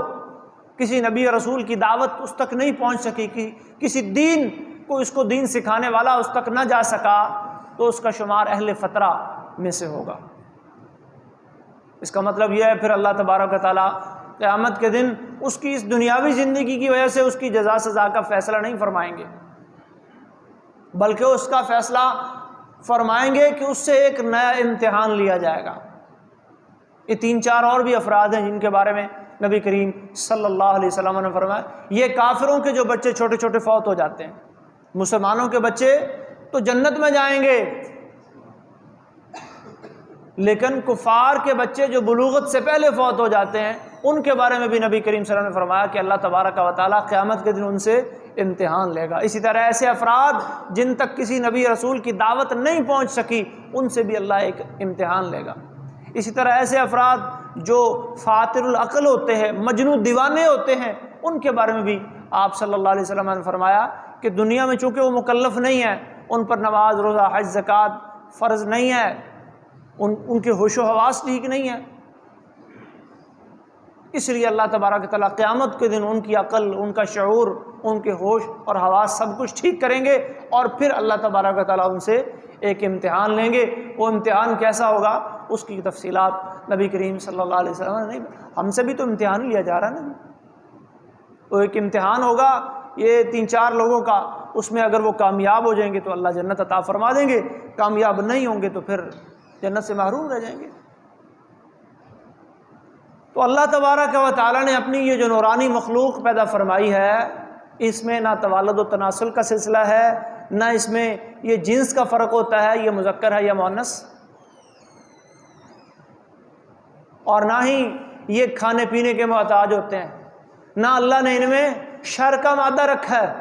کسی نبی اور رسول کی دعوت اس تک نہیں پہنچ سکی، کہ کسی دین کو اس کو دین سکھانے والا اس تک نہ جا سکا، تو اس کا شمار اہل فترہ میں سے ہوگا۔ اس کا مطلب یہ ہے پھر اللہ تبارک و تعالیٰ قیامت کے دن اس کی اس دنیاوی زندگی کی وجہ سے اس کی جزا سزا کا فیصلہ نہیں فرمائیں گے، بلکہ اس کا فیصلہ فرمائیں گے کہ اس سے ایک نیا امتحان لیا جائے گا۔ یہ 3-4 اور بھی افراد ہیں جن کے بارے میں نبی کریم صلی اللہ علیہ وسلم نے فرمایا، یہ کافروں کے جو بچے چھوٹے چھوٹے فوت ہو جاتے ہیں، مسلمانوں کے بچے تو جنت میں جائیں گے، لیکن کفار کے بچے جو بلوغت سے پہلے فوت ہو جاتے ہیں ان کے بارے میں بھی نبی کریم صلی اللہ علیہ وسلم نے فرمایا کہ اللہ تبارک و تعالیٰ قیامت کے دن ان سے امتحان لے گا۔ اسی طرح ایسے افراد جن تک کسی نبی رسول کی دعوت نہیں پہنچ سکی ان سے بھی اللہ ایک امتحان لے گا۔ اسی طرح ایسے افراد جو فاتر العقل ہوتے ہیں، مجنوں دیوانے ہوتے ہیں، ان کے بارے میں بھی آپ صلی اللہ علیہ وسلم نے فرمایا کہ دنیا میں چونکہ وہ مکلف نہیں ہیں، ان پر نماز، روزہ، حج، زکوٰۃ فرض نہیں ہے، ان کے ہوش و حواس ٹھیک نہیں ہے، اس لیے اللہ تبارک تعالیٰ قیامت کے دن ان کی عقل، ان کا شعور، ان کے ہوش اور حواس سب کچھ ٹھیک کریں گے، اور پھر اللہ تبارک تعالیٰ ان سے ایک امتحان لیں گے۔ وہ امتحان کیسا ہوگا اس کی تفصیلات نبی کریم صلی اللہ علیہ وسلم نے نہیں، ہم سے بھی تو امتحان لیا جا رہا ہے نا۔ وہ ایک امتحان ہوگا یہ 3-4 لوگوں کا، اس میں اگر وہ کامیاب ہو جائیں گے تو اللہ جنت عطا فرما دیں گے، کامیاب نہیں ہوں گے تو پھر جنت سے محروم رہ جائیں گے۔ تو اللہ تبارک و تعالیٰ نے اپنی یہ جو نورانی مخلوق پیدا فرمائی ہے، اس میں نہ توالد و تناسل کا سلسلہ ہے، نہ اس میں یہ جنس کا فرق ہوتا ہے، یہ مذکر ہے یا مؤنث، اور نہ ہی یہ کھانے پینے کے محتاج ہوتے ہیں، نہ اللہ نے ان میں شر کا مادہ رکھا ہے۔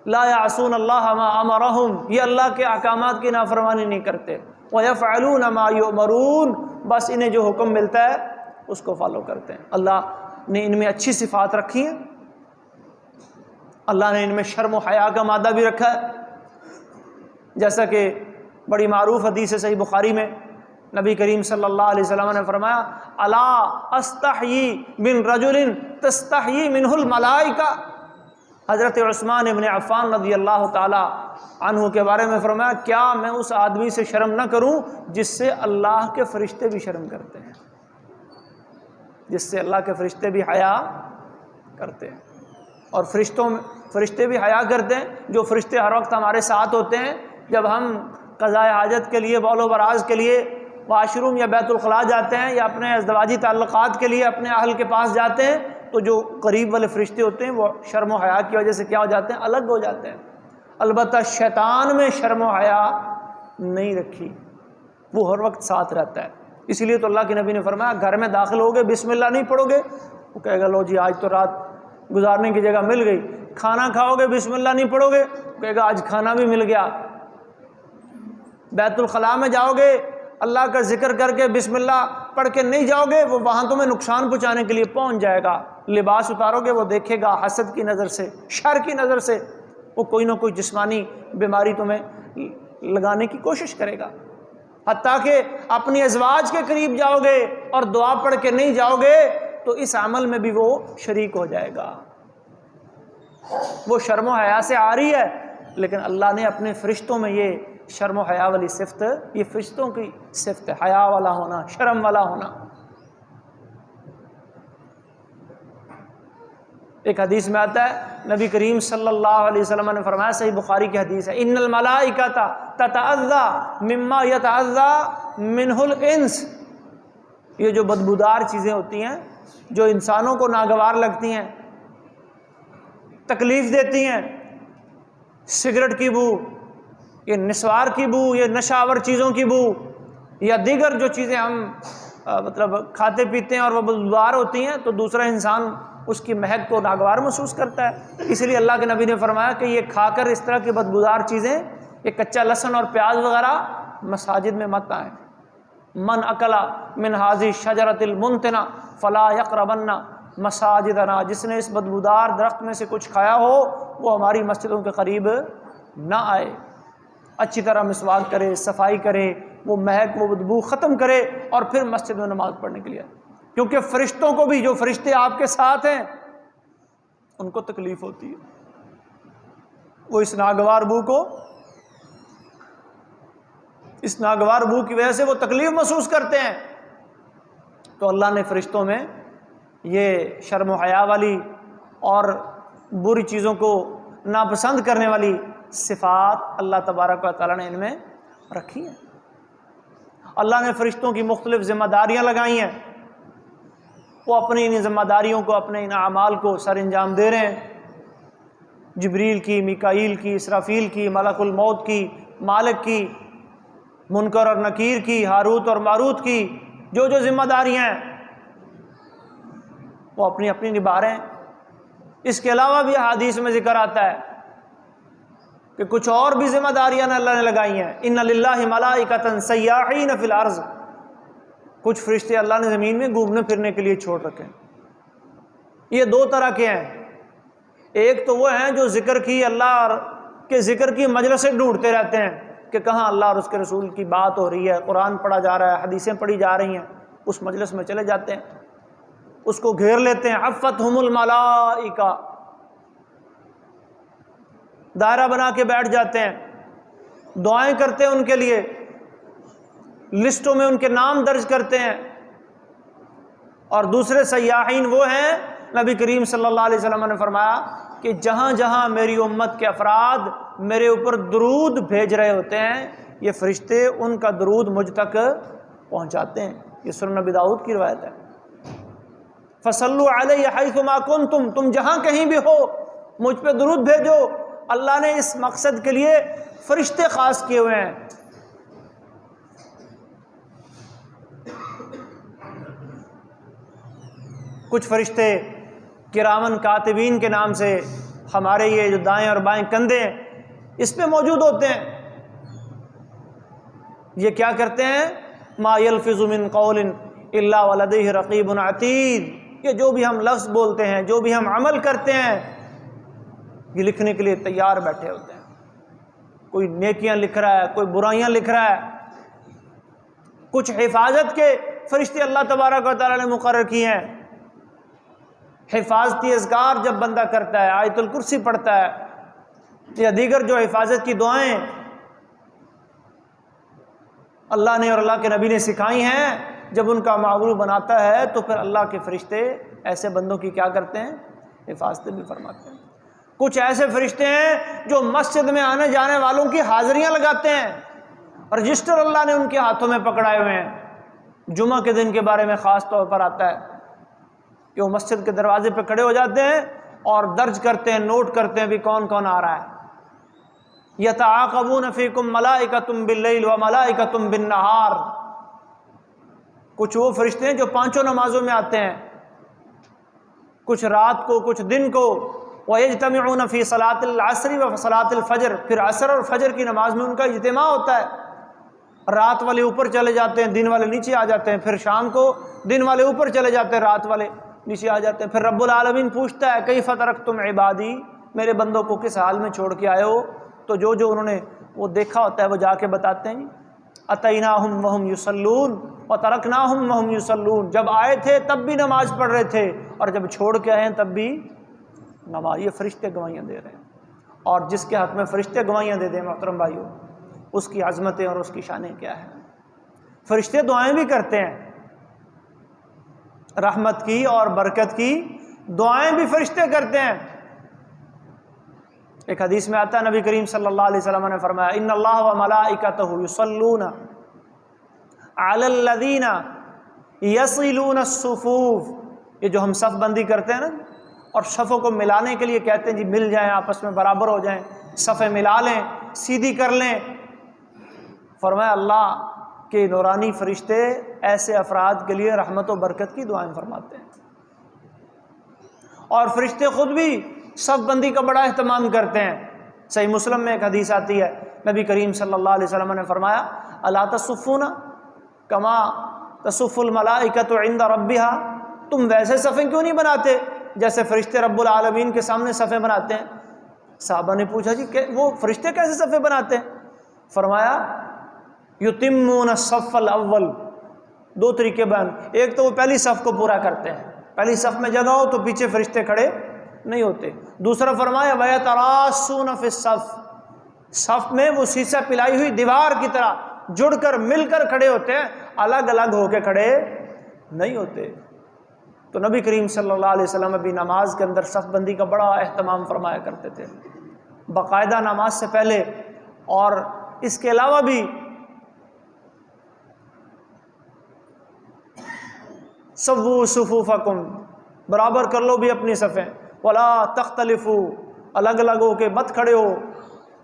لا یعصون اللہ ما امرہم، یہ اللہ کے احکامات کی نافرمانی نہیں کرتے، ویفعلون ما یؤمرون، بس انہیں جو حکم ملتا ہے اس کو فالو کرتے ہیں۔ اللہ نے ان میں اچھی صفات رکھی ہیں، اللہ نے ان میں شرم و حیا کا مادہ بھی رکھا ہے، جیسا کہ بڑی معروف حدیث صحیح بخاری میں نبی کریم صلی اللہ علیہ وسلم نے فرمایا الا استحیی من رجل تستحیی منہ الملائکہ۔ حضرت عثمان ابن عفان رضی اللہ تعالی عنہ کے بارے میں فرمایا کیا میں اس آدمی سے شرم نہ کروں جس سے اللہ کے فرشتے بھی شرم کرتے ہیں، جس سے اللہ کے فرشتے بھی حیا کرتے ہیں، اور فرشتے بھی حیا کرتے ہیں۔ جو فرشتے ہر وقت ہمارے ساتھ ہوتے ہیں، جب ہم قضاء حاجت کے لیے، بول و براز کے لیے واش روم یا بیت الخلاء جاتے ہیں، یا اپنے ازدواجی تعلقات کے لیے اپنے اہل کے پاس جاتے ہیں، تو جو قریب والے فرشتے ہوتے ہیں وہ شرم و حیا کی وجہ سے کیا ہو جاتے ہیں، الگ ہو جاتے ہیں۔ البتہ شیطان میں شرم و حیا نہیں رکھی، وہ ہر وقت ساتھ رہتا ہے۔ اسی لیے تو اللہ کے نبی نے فرمایا گھر میں داخل ہوگے بسم اللہ نہیں پڑھو گے، وہ کہے گا لو جی آج تو رات گزارنے کی جگہ مل گئی۔ کھانا کھاؤ گے بسم اللہ نہیں پڑھو گے، وہ کہے گا آج کھانا بھی مل گیا۔ بیت الخلاء میں جاؤ گے اللہ کا ذکر کر کے بسم اللہ پڑھ کے نہیں جاؤ گے، وہ وہاں تمہیں نقصان پہنچانے کے لیے پہنچ جائے گا۔ لباس اتارو گے وہ دیکھے گا حسد کی نظر سے، شر کی نظر سے، وہ کوئی نہ کوئی جسمانی بیماری تمہیں لگانے کی کوشش کرے گا۔ حتیٰ کہ اپنی ازواج کے قریب جاؤ گے اور دعا پڑھ کے نہیں جاؤ گے تو اس عمل میں بھی وہ شریک ہو جائے گا۔ وہ شرم و حیا سے آ رہی ہے، لیکن اللہ نے اپنے فرشتوں میں یہ شرم و حیا والی صفت یہ فرشتوں کی صفت ہے، حیا والا ہونا، شرم والا ہونا۔ ایک حدیث میں آتا ہے نبی کریم صلی اللہ علیہ وسلم نے فرمایا، صحیح بخاری کی حدیث ہے، ان الملائکۃ تتعذی مما یتعذی منہ الانس، یہ جو بدبودار چیزیں ہوتی ہیں جو انسانوں کو ناگوار لگتی ہیں، تکلیف دیتی ہیں، سگریٹ کی بو، یہ نسوار کی بو، یہ نشاور چیزوں کی بو، یا دیگر جو چیزیں ہم مطلب کھاتے پیتے ہیں اور وہ بدبودار ہوتی ہیں، تو دوسرا انسان اس کی مہک کو ناگوار محسوس کرتا ہے۔ اس لیے اللہ کے نبی نے فرمایا کہ یہ کھا کر اس طرح کی بدبودار چیزیں، یہ کچا لہسن اور پیاز وغیرہ مساجد میں مت آئیں۔ من اکل من هذه الشجرۃ المنتنہ فلا یقربن مساجدنا، جس نے اس بدبودار درخت میں سے کچھ کھایا ہو وہ ہماری مسجدوں کے قریب نہ آئے۔ اچھی طرح مسواک کرے، صفائی کرے، وہ مہک وہ بدبو ختم کرے اور پھر مسجد میں نماز پڑھنے کے لیے آئے، کیونکہ فرشتوں کو بھی، جو فرشتے آپ کے ساتھ ہیں ان کو تکلیف ہوتی ہے، وہ اس ناگوار بو کو، اس ناگوار بو کی وجہ سے وہ تکلیف محسوس کرتے ہیں۔ تو اللہ نے فرشتوں میں یہ شرم و حیا والی اور بری چیزوں کو ناپسند کرنے والی صفات اللہ تبارک و تعالیٰ نے ان میں رکھی ہیں۔ اللہ نے فرشتوں کی مختلف ذمہ داریاں لگائی ہیں، وہ اپنی ان ذمہ داریوں کو، اپنے ان اعمال کو سر انجام دے رہے ہیں۔ جبریل کی، میکائیل کی، اسرافیل کی، ملک الموت کی، مالک کی، منکر اور نکیر کی، ہاروت اور ماروت کی، جو جو ذمہ داریاں ہیں وہ اپنی اپنی نبھا رہے ہیں۔ اس کے علاوہ بھی حدیث میں ذکر آتا ہے کہ کچھ اور بھی ذمہ داریاں اللہ نے لگائی ہیں۔ ان للہ ملائکۃ سیاحین فی الارض، کچھ فرشتے اللہ نے زمین میں گھومنے پھرنے کے لیے چھوڑ رکھے ہیں۔ یہ دو طرح کے ہیں، ایک تو وہ ہیں جو ذکر کی، اللہ کے ذکر کی مجلسیں ڈھونڈتے رہتے ہیں کہ کہاں اللہ اور اس کے رسول کی بات ہو رہی ہے، قرآن پڑھا جا رہا ہے، حدیثیں پڑھی جا رہی ہیں، اس مجلس میں چلے جاتے ہیں، اس کو گھیر لیتے ہیں۔ عفتہم الملائکہ، دائرہ بنا کے بیٹھ جاتے ہیں، دعائیں کرتے ہیں ان کے لیے، لسٹوں میں ان کے نام درج کرتے ہیں۔ اور دوسرے سیاحین وہ ہیں، نبی کریم صلی اللہ علیہ وسلم نے فرمایا کہ جہاں جہاں میری امت کے افراد میرے اوپر درود بھیج رہے ہوتے ہیں، یہ فرشتے ان کا درود مجھ تک پہنچاتے ہیں۔ یہ سنن نبی داؤد کی روایت ہے۔ فصلوا علی حیثما کنتم، تم جہاں کہیں بھی ہو مجھ پہ درود بھیجو۔ اللہ نے اس مقصد کے لیے فرشتے خاص کیے ہوئے ہیں۔ کچھ فرشتے کرامن کاتبین کے نام سے ہمارے یہ جو دائیں اور بائیں کندھے ہیں اس پہ موجود ہوتے ہیں۔ یہ کیا کرتے ہیں؟ ما یلفظ من قول الا ولدیہ رقیب عتید، یہ جو بھی ہم لفظ بولتے ہیں، جو بھی ہم عمل کرتے ہیں، یہ لکھنے کے لیے تیار بیٹھے ہوتے ہیں۔ کوئی نیکیاں لکھ رہا ہے، کوئی برائیاں لکھ رہا ہے۔ کچھ حفاظت کے فرشتے اللہ تبارک و تعالیٰ نے مقرر کیے ہیں۔ حفاظتی اذکار جب بندہ کرتا ہے، آیت الکرسی پڑھتا ہے یا دیگر جو حفاظت کی دعائیں اللہ نے اور اللہ کے نبی نے سکھائی ہیں، جب ان کا معمول بناتا ہے تو پھر اللہ کے فرشتے ایسے بندوں کی کیا کرتے ہیں؟ حفاظتیں بھی فرماتے ہیں۔ کچھ ایسے فرشتے ہیں جو مسجد میں آنے جانے والوں کی حاضریاں لگاتے ہیں، رجسٹر اللہ نے ان کے ہاتھوں میں پکڑائے ہوئے ہیں۔ جمعہ کے دن کے بارے میں خاص طور پر آتا ہے کہ وہ مسجد کے دروازے پہ کھڑے ہو جاتے ہیں اور درج کرتے ہیں، نوٹ کرتے ہیں بھی کون کون آ رہا ہے۔ یتعاقبون فیکم ملائکۃ باللیل وملائکۃ بالنہار، کچھ وہ فرشتے ہیں جو پانچوں نمازوں میں آتے ہیں، کچھ رات کو، کچھ دن کو۔ وَيَجْتَمِعُونَ فِي صَلَاةِ الْعَصْرِ وَصَلَاةِ الْفَجْرِ، پھر عصر اور فجر کی نماز میں ان کا اجتماع ہوتا ہے۔ رات والے اوپر چلے جاتے ہیں، دن والے نیچے آ جاتے ہیں، پھر شام کو دن والے اوپر چلے جاتے ہیں، رات والے نیچے آ جاتے ہیں۔ پھر رب العالمین پوچھتا ہے کیف ترکتم عبادی، میرے بندوں کو کس حال میں چھوڑ کے آئے ہو؟ تو جو انہوں نے وہ دیکھا ہوتا ہے وہ جا کے بتاتے ہیں۔ اتیناہم وہم یصلون وترکناہم وہم یصلون، جب آئے تھے تب بھی نماز پڑھ رہے تھے اور جب چھوڑ کے آئے ہیں تب بھی نماز۔ یہ فرشتے گواہیاں دے رہے ہیں، اور جس کے حق میں فرشتے گواہیاں دے دیں محترم بھائیو، اس کی عظمتیں اور اس کی شانیں کیا ہیں۔ فرشتے دعائیں بھی کرتے ہیں، رحمت کی اور برکت کی دعائیں بھی فرشتے کرتے ہیں۔ ایک حدیث میں آتا ہے، نبی کریم صلی اللہ علیہ وسلم نے فرمایا ان اللہ و ملائکتہ یصلون علی الذین یصلون الصفوف، یہ جو ہم صف بندی کرتے ہیں نا اور صفوں کو ملانے کے لیے کہتے ہیں جی مل جائیں، آپس میں برابر ہو جائیں، صفیں ملا لیں، سیدھی کر لیں، فرمایا اللہ کہ نورانی فرشتے ایسے افراد کے لیے رحمت و برکت کی دعائیں فرماتے ہیں۔ اور فرشتے خود بھی صف بندی کا بڑا اہتمام کرتے ہیں۔ صحیح مسلم میں ایک حدیث آتی ہے، نبی کریم صلی اللہ علیہ وسلم نے فرمایا الا تصفون کما تصف الملائکۃ عند ربها، تم ویسے صفیں کیوں نہیں بناتے جیسے فرشتے رب العالمین کے سامنے صفیں بناتے ہیں؟ صحابہ نے پوچھا جی کہ وہ فرشتے کیسے صفیں بناتے ہیں؟ فرمایا یتمون الصف الاول، دو طریقے بیان، ایک تو وہ پہلی صف کو پورا کرتے ہیں، پہلی صف میں جگہ ہو تو پیچھے فرشتے کھڑے نہیں ہوتے، دوسرا فرمایا وَيَتَرَاصُونَ فِي الصَّفِّ، صف میں وہ سیسہ پلائی ہوئی دیوار کی طرح جڑ کر مل کر کھڑے ہوتے ہیں، الگ الگ ہو کے کھڑے نہیں ہوتے۔ تو نبی کریم صلی اللہ علیہ وسلم بھی نماز کے اندر صف بندی کا بڑا اہتمام فرمایا کرتے تھے، باقاعدہ نماز سے پہلے، اور اس کے علاوہ بھی سووا صفوفکم، برابر کر لو بھی اپنی صفیں، ولا تختلفوا، الگ الگ ہو کے مت کھڑے ہو،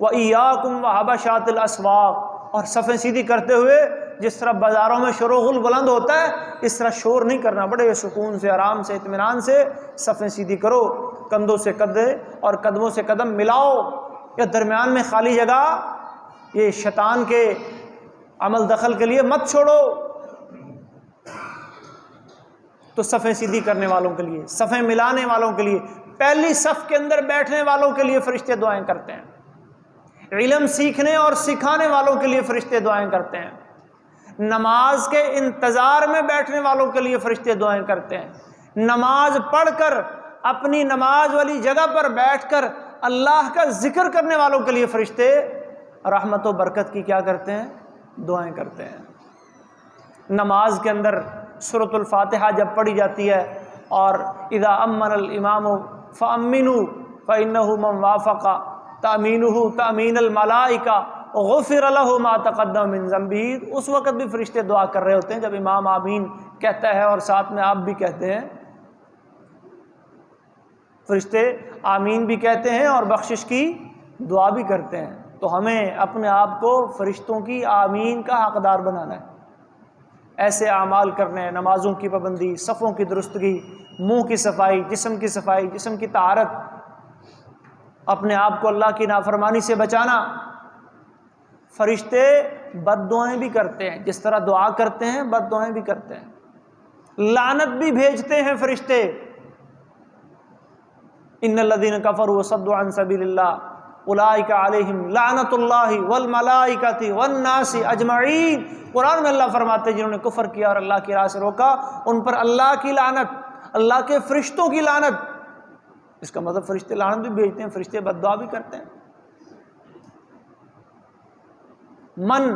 وإیاکم وحبشات الاسواق، اور صفیں سیدھی کرتے ہوئے جس طرح بازاروں میں شور و غل بلند ہوتا ہے اس طرح شور نہیں کرنا، بڑے سکون سے آرام سے اطمینان سے صفیں سیدھی کرو، کندھوں سے کندھے اور قدموں سے قدم ملاؤ، یا درمیان میں خالی جگہ یہ شیطان کے عمل دخل کے لیے مت چھوڑو۔ تو صفیں سیدھی کرنے والوں کے لیے، صفیں ملانے والوں کے لیے، پہلی صف کے اندر بیٹھنے والوں کے لیے فرشتے دعائیں کرتے ہیں، علم سیکھنے اور سکھانے والوں کے لیے فرشتے دعائیں کرتے ہیں، نماز کے انتظار میں بیٹھنے والوں کے لیے فرشتے دعائیں کرتے ہیں، نماز پڑھ کر اپنی نماز والی جگہ پر بیٹھ کر اللہ کا ذکر کرنے والوں کے لیے فرشتے رحمت و برکت کی کیا کرتے ہیں؟ دعائیں کرتے ہیں۔ نماز کے اندر سورۃ الفاتحہ جب پڑھی جاتی ہے اور اذا امن الامام فامنوا فانه من وافق تامینہ تامین الملائکہ غفر له ما تقدم من ذنبہ، اس وقت بھی فرشتے دعا کر رہے ہوتے ہیں جب امام آمین کہتا ہے، اور ساتھ میں آپ بھی کہتے ہیں، فرشتے آمین بھی کہتے ہیں اور بخشش کی دعا بھی کرتے ہیں۔ تو ہمیں اپنے آپ کو فرشتوں کی آمین کا حقدار بنانا ہے، ایسے اعمال کرنے ہیں، نمازوں کی پابندی، صفوں کی درستگی، منہ کی صفائی، جسم کی صفائی، جسم کی طہارت، اپنے آپ کو اللہ کی نافرمانی سے بچانا۔ فرشتے بد دعائیں بھی کرتے ہیں، جس طرح دعا کرتے ہیں بد دعائیں بھی کرتے ہیں، لعنت بھی بھیجتے ہیں فرشتے۔ ان الذین کفروا وصدوا عن سبیل اللہ اولئک علیہم لعنت اللہ والملائکۃ والناس اجمعین، قرآن میں اللہ فرماتے ہیں جنہوں نے کفر کیا اور اللہ کی راہ سے روکا ان پر اللہ کی لعنت، اللہ کے فرشتوں کی لعنت۔ اس کا مطلب فرشتے لعنت بھی بھیجتے ہیں، فرشتے بد دعا بھی کرتے ہیں۔ من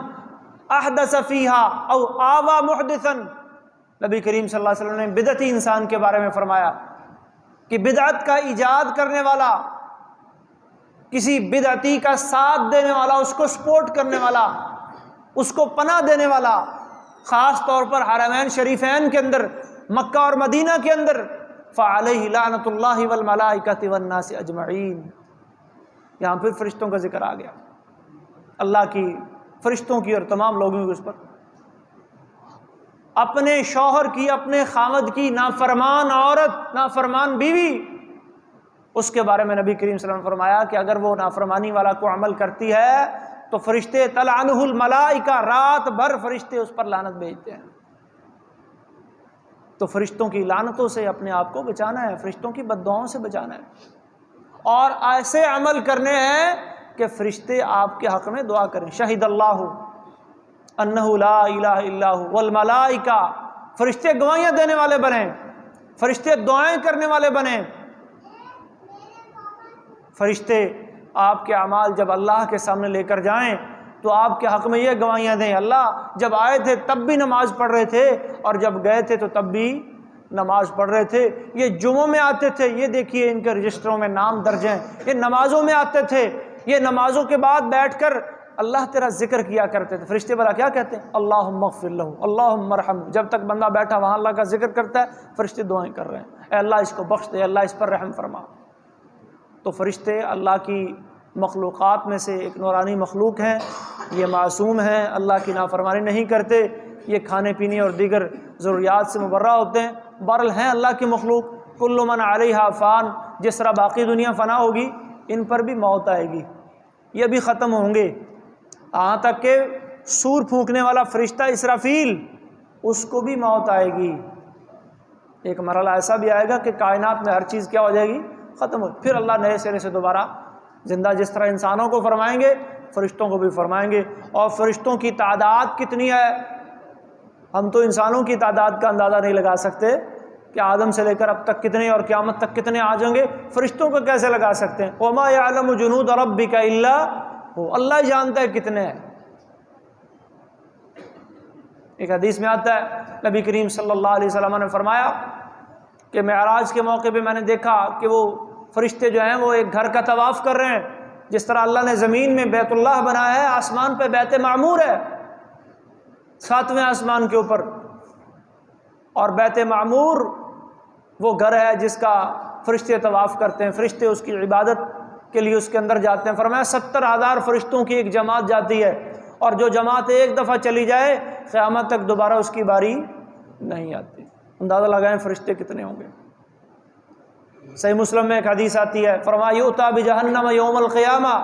احدث فیہا او آوى محدثا، نبی کریم صلی اللہ علیہ وسلم نے بدعتی انسان کے بارے میں فرمایا کہ بدعت کا ایجاد کرنے والا، کسی بدعتی کا ساتھ دینے والا، اس کو سپورٹ کرنے والا، اس کو پناہ دینے والا، خاص طور پر حرمین شریفین کے اندر، مکہ اور مدینہ کے اندر، فعلیہ لعنت اللہ والملائکۃ والناس اجمعین۔ یہاں پھر فرشتوں کا ذکر آ گیا، اللہ کی، فرشتوں کی اور تمام لوگوں کی اس پر۔ اپنے شوہر کی، اپنے خاوند کی نافرمان عورت، نافرمان بیوی، اس کے بارے میں نبی کریم صلی اللہ علیہ وسلم نے فرمایا کہ اگر وہ نافرمانی والا کو عمل کرتی ہے تو فرشتے تلعنہ الملائکہ، رات بھر فرشتے اس پر لعنت بھیجتے ہیں۔ تو فرشتوں کی لعنتوں سے اپنے آپ کو بچانا ہے، فرشتوں کی بد دعاؤں سے بچانا ہے، اور ایسے عمل کرنے ہیں کہ فرشتے آپ کے حق میں دعا کریں۔ شہید اللہ انہ لا الہ الا ہو والملائکہ، فرشتے گواہیاں دینے والے بنیں، فرشتے دعائیں کرنے والے بنیں، فرشتے آپ کے اعمال جب اللہ کے سامنے لے کر جائیں تو آپ کے حق میں یہ گواہیاں دیں اللہ جب آئے تھے تب بھی نماز پڑھ رہے تھے اور جب گئے تھے تو تب بھی نماز پڑھ رہے تھے، یہ جمعوں میں آتے تھے، یہ دیکھیے ان کے رجسٹروں میں نام درج ہیں، یہ نمازوں میں آتے تھے، یہ نمازوں کے بعد بیٹھ کر اللہ تیرا ذکر کیا کرتے تھے۔ فرشتے بلا کیا کہتے ہیں؟ اللہم اغفر لہ، اللہم ارحم۔ جب تک بندہ بیٹھا وہاں اللہ کا ذکر کرتا ہے، فرشتے دعائیں کر رہے ہیں، اے اللہ اس کو بخش دے، اللہ اس پر رحم فرما۔ تو فرشتے اللہ کی مخلوقات میں سے ایک نورانی مخلوق ہیں، یہ معصوم ہیں، اللہ کی نافرمانی نہیں کرتے، یہ کھانے پینے اور دیگر ضروریات سے مبرہ ہوتے ہیں، بہرحال ہیں اللہ کی مخلوق۔ کل من علیہا فان، جس طرح باقی دنیا فنا ہوگی ان پر بھی موت آئے گی، یہ بھی ختم ہوں گے، یہاں تک کہ سور پھونکنے والا فرشتہ اسرافیل اس کو بھی موت آئے گی۔ ایک مرحلہ ایسا بھی آئے گا کہ کائنات میں ہر چیز کیا ہو جائے گی؟ ختم ہو، پھر اللہ نئے سرے سے دوبارہ زندہ، جس طرح انسانوں کو فرمائیں گے فرشتوں کو بھی فرمائیں گے۔ اور فرشتوں کی تعداد کتنی ہے؟ ہم تو انسانوں کی تعداد کا اندازہ نہیں لگا سکتے کہ آدم سے لے کر اب تک کتنے اور قیامت تک کتنے آ جائیں گے، فرشتوں کو کیسے لگا سکتے ہیں؟ وَمَا يَعْلَمُ جُنُودَ رَبِّكَ إِلَّا هُوَ، اللہ جانتا ہے کتنے ہیں۔ ایک حدیث میں آتا ہے نبی کریم صلی اللہ علیہ وسلم نے فرمایا کہ معراج کے موقع پہ میں نے دیکھا کہ وہ فرشتے جو ہیں وہ ایک گھر کا طواف کر رہے ہیں، جس طرح اللہ نے زمین میں بیت اللہ بنایا ہے، آسمان پہ بیت معمور ہے 7ویں آسمان کے اوپر، اور بیت معمور وہ گھر ہے جس کا فرشتے طواف کرتے ہیں، فرشتے اس کی عبادت کے لیے اس کے اندر جاتے ہیں۔ فرمایا 70,000 فرشتوں کی ایک جماعت جاتی ہے، اور جو جماعت ایک دفعہ چلی جائے قیامت تک دوبارہ اس کی باری نہیں آتی۔ اندازہ لگائیں فرشتے کتنے ہوں گے۔ صحیح مسلم میں ایک حدیث آتی ہے، فرمایا یؤتی بجہنم یوم القیامہ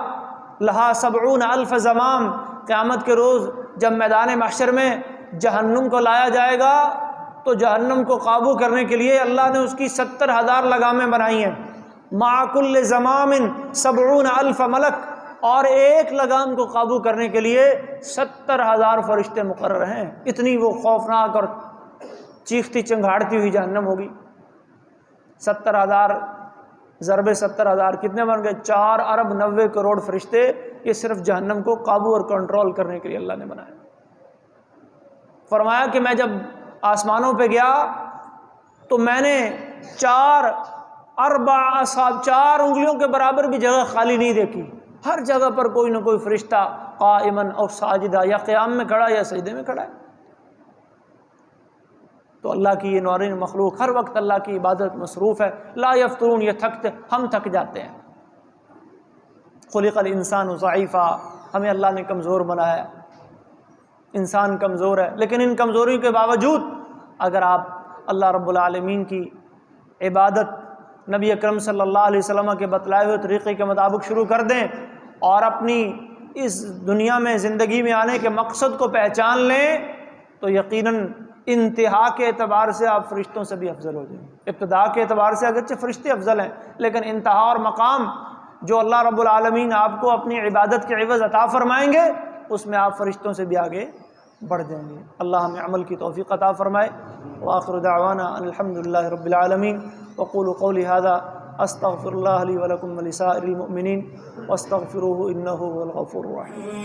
لہا 70,000 زمام، قیامت کے روز جب میدان محشر میں جہنم کو لایا جائے گا تو جہنم کو قابو کرنے کے لیے اللہ نے اس کی 70,000 لگامیں بنائی ہیں، مع کل زمام 70,000 ملک، اور ایک لگام کو قابو کرنے کے لیے 70,000 فرشتے مقرر ہیں۔ اتنی وہ خوفناک اور چیختی چنگھاڑتی ہوئی جہنم ہوگی۔ 70,000 ضرب 70,000 کتنے بن گئے؟ 4 ارب 90 کروڑ فرشتے، یہ صرف جہنم کو قابو اور کنٹرول کرنے کے لیے اللہ نے بنایا۔ فرمایا کہ میں جب آسمانوں پہ گیا تو میں نے 4 انگلیوں کے برابر بھی جگہ خالی نہیں دیکھی، ہر جگہ پر کوئی نہ کوئی فرشتہ قائمن اور ساجدہ، یا قیام میں کھڑا یا سجدے میں کھڑا ہے۔ تو اللہ کی یہ نورانی مخلوق ہر وقت اللہ کی عبادت مصروف ہے۔ لا یفترون، یہ تھکتے، ہم تھک جاتے ہیں۔ خلق الانسان ضعیفا، ہمیں اللہ نے کمزور بنایا ہے، انسان کمزور ہے، لیکن ان کمزوریوں کے باوجود اگر آپ اللہ رب العالمین کی عبادت نبی اکرم صلی اللہ علیہ وسلم کے بتلائے ہوئے طریقے کے مطابق شروع کر دیں اور اپنی اس دنیا میں زندگی میں آنے کے مقصد کو پہچان لیں تو یقیناً انتہا کے اعتبار سے آپ فرشتوں سے بھی افضل ہو جائیں گے۔ ابتدا کے اعتبار سے اگرچہ فرشتے افضل ہیں، لیکن انتہا اور مقام جو اللہ رب العالمین آپ کو اپنی عبادت کے عوض عطا فرمائیں گے اس میں آپ فرشتوں سے بھی آگے بڑھ جائیں گے۔ اللہ ہمیں عمل کی توفیق عطا فرمائے۔ وآخر دعوانا ان الحمدللہ رب العالمین، وقولوا قولی ھذا استغفر اللہ لی ولکم ولسائر المؤمنین واستغفروہ انہ هو الغفور الرحیم۔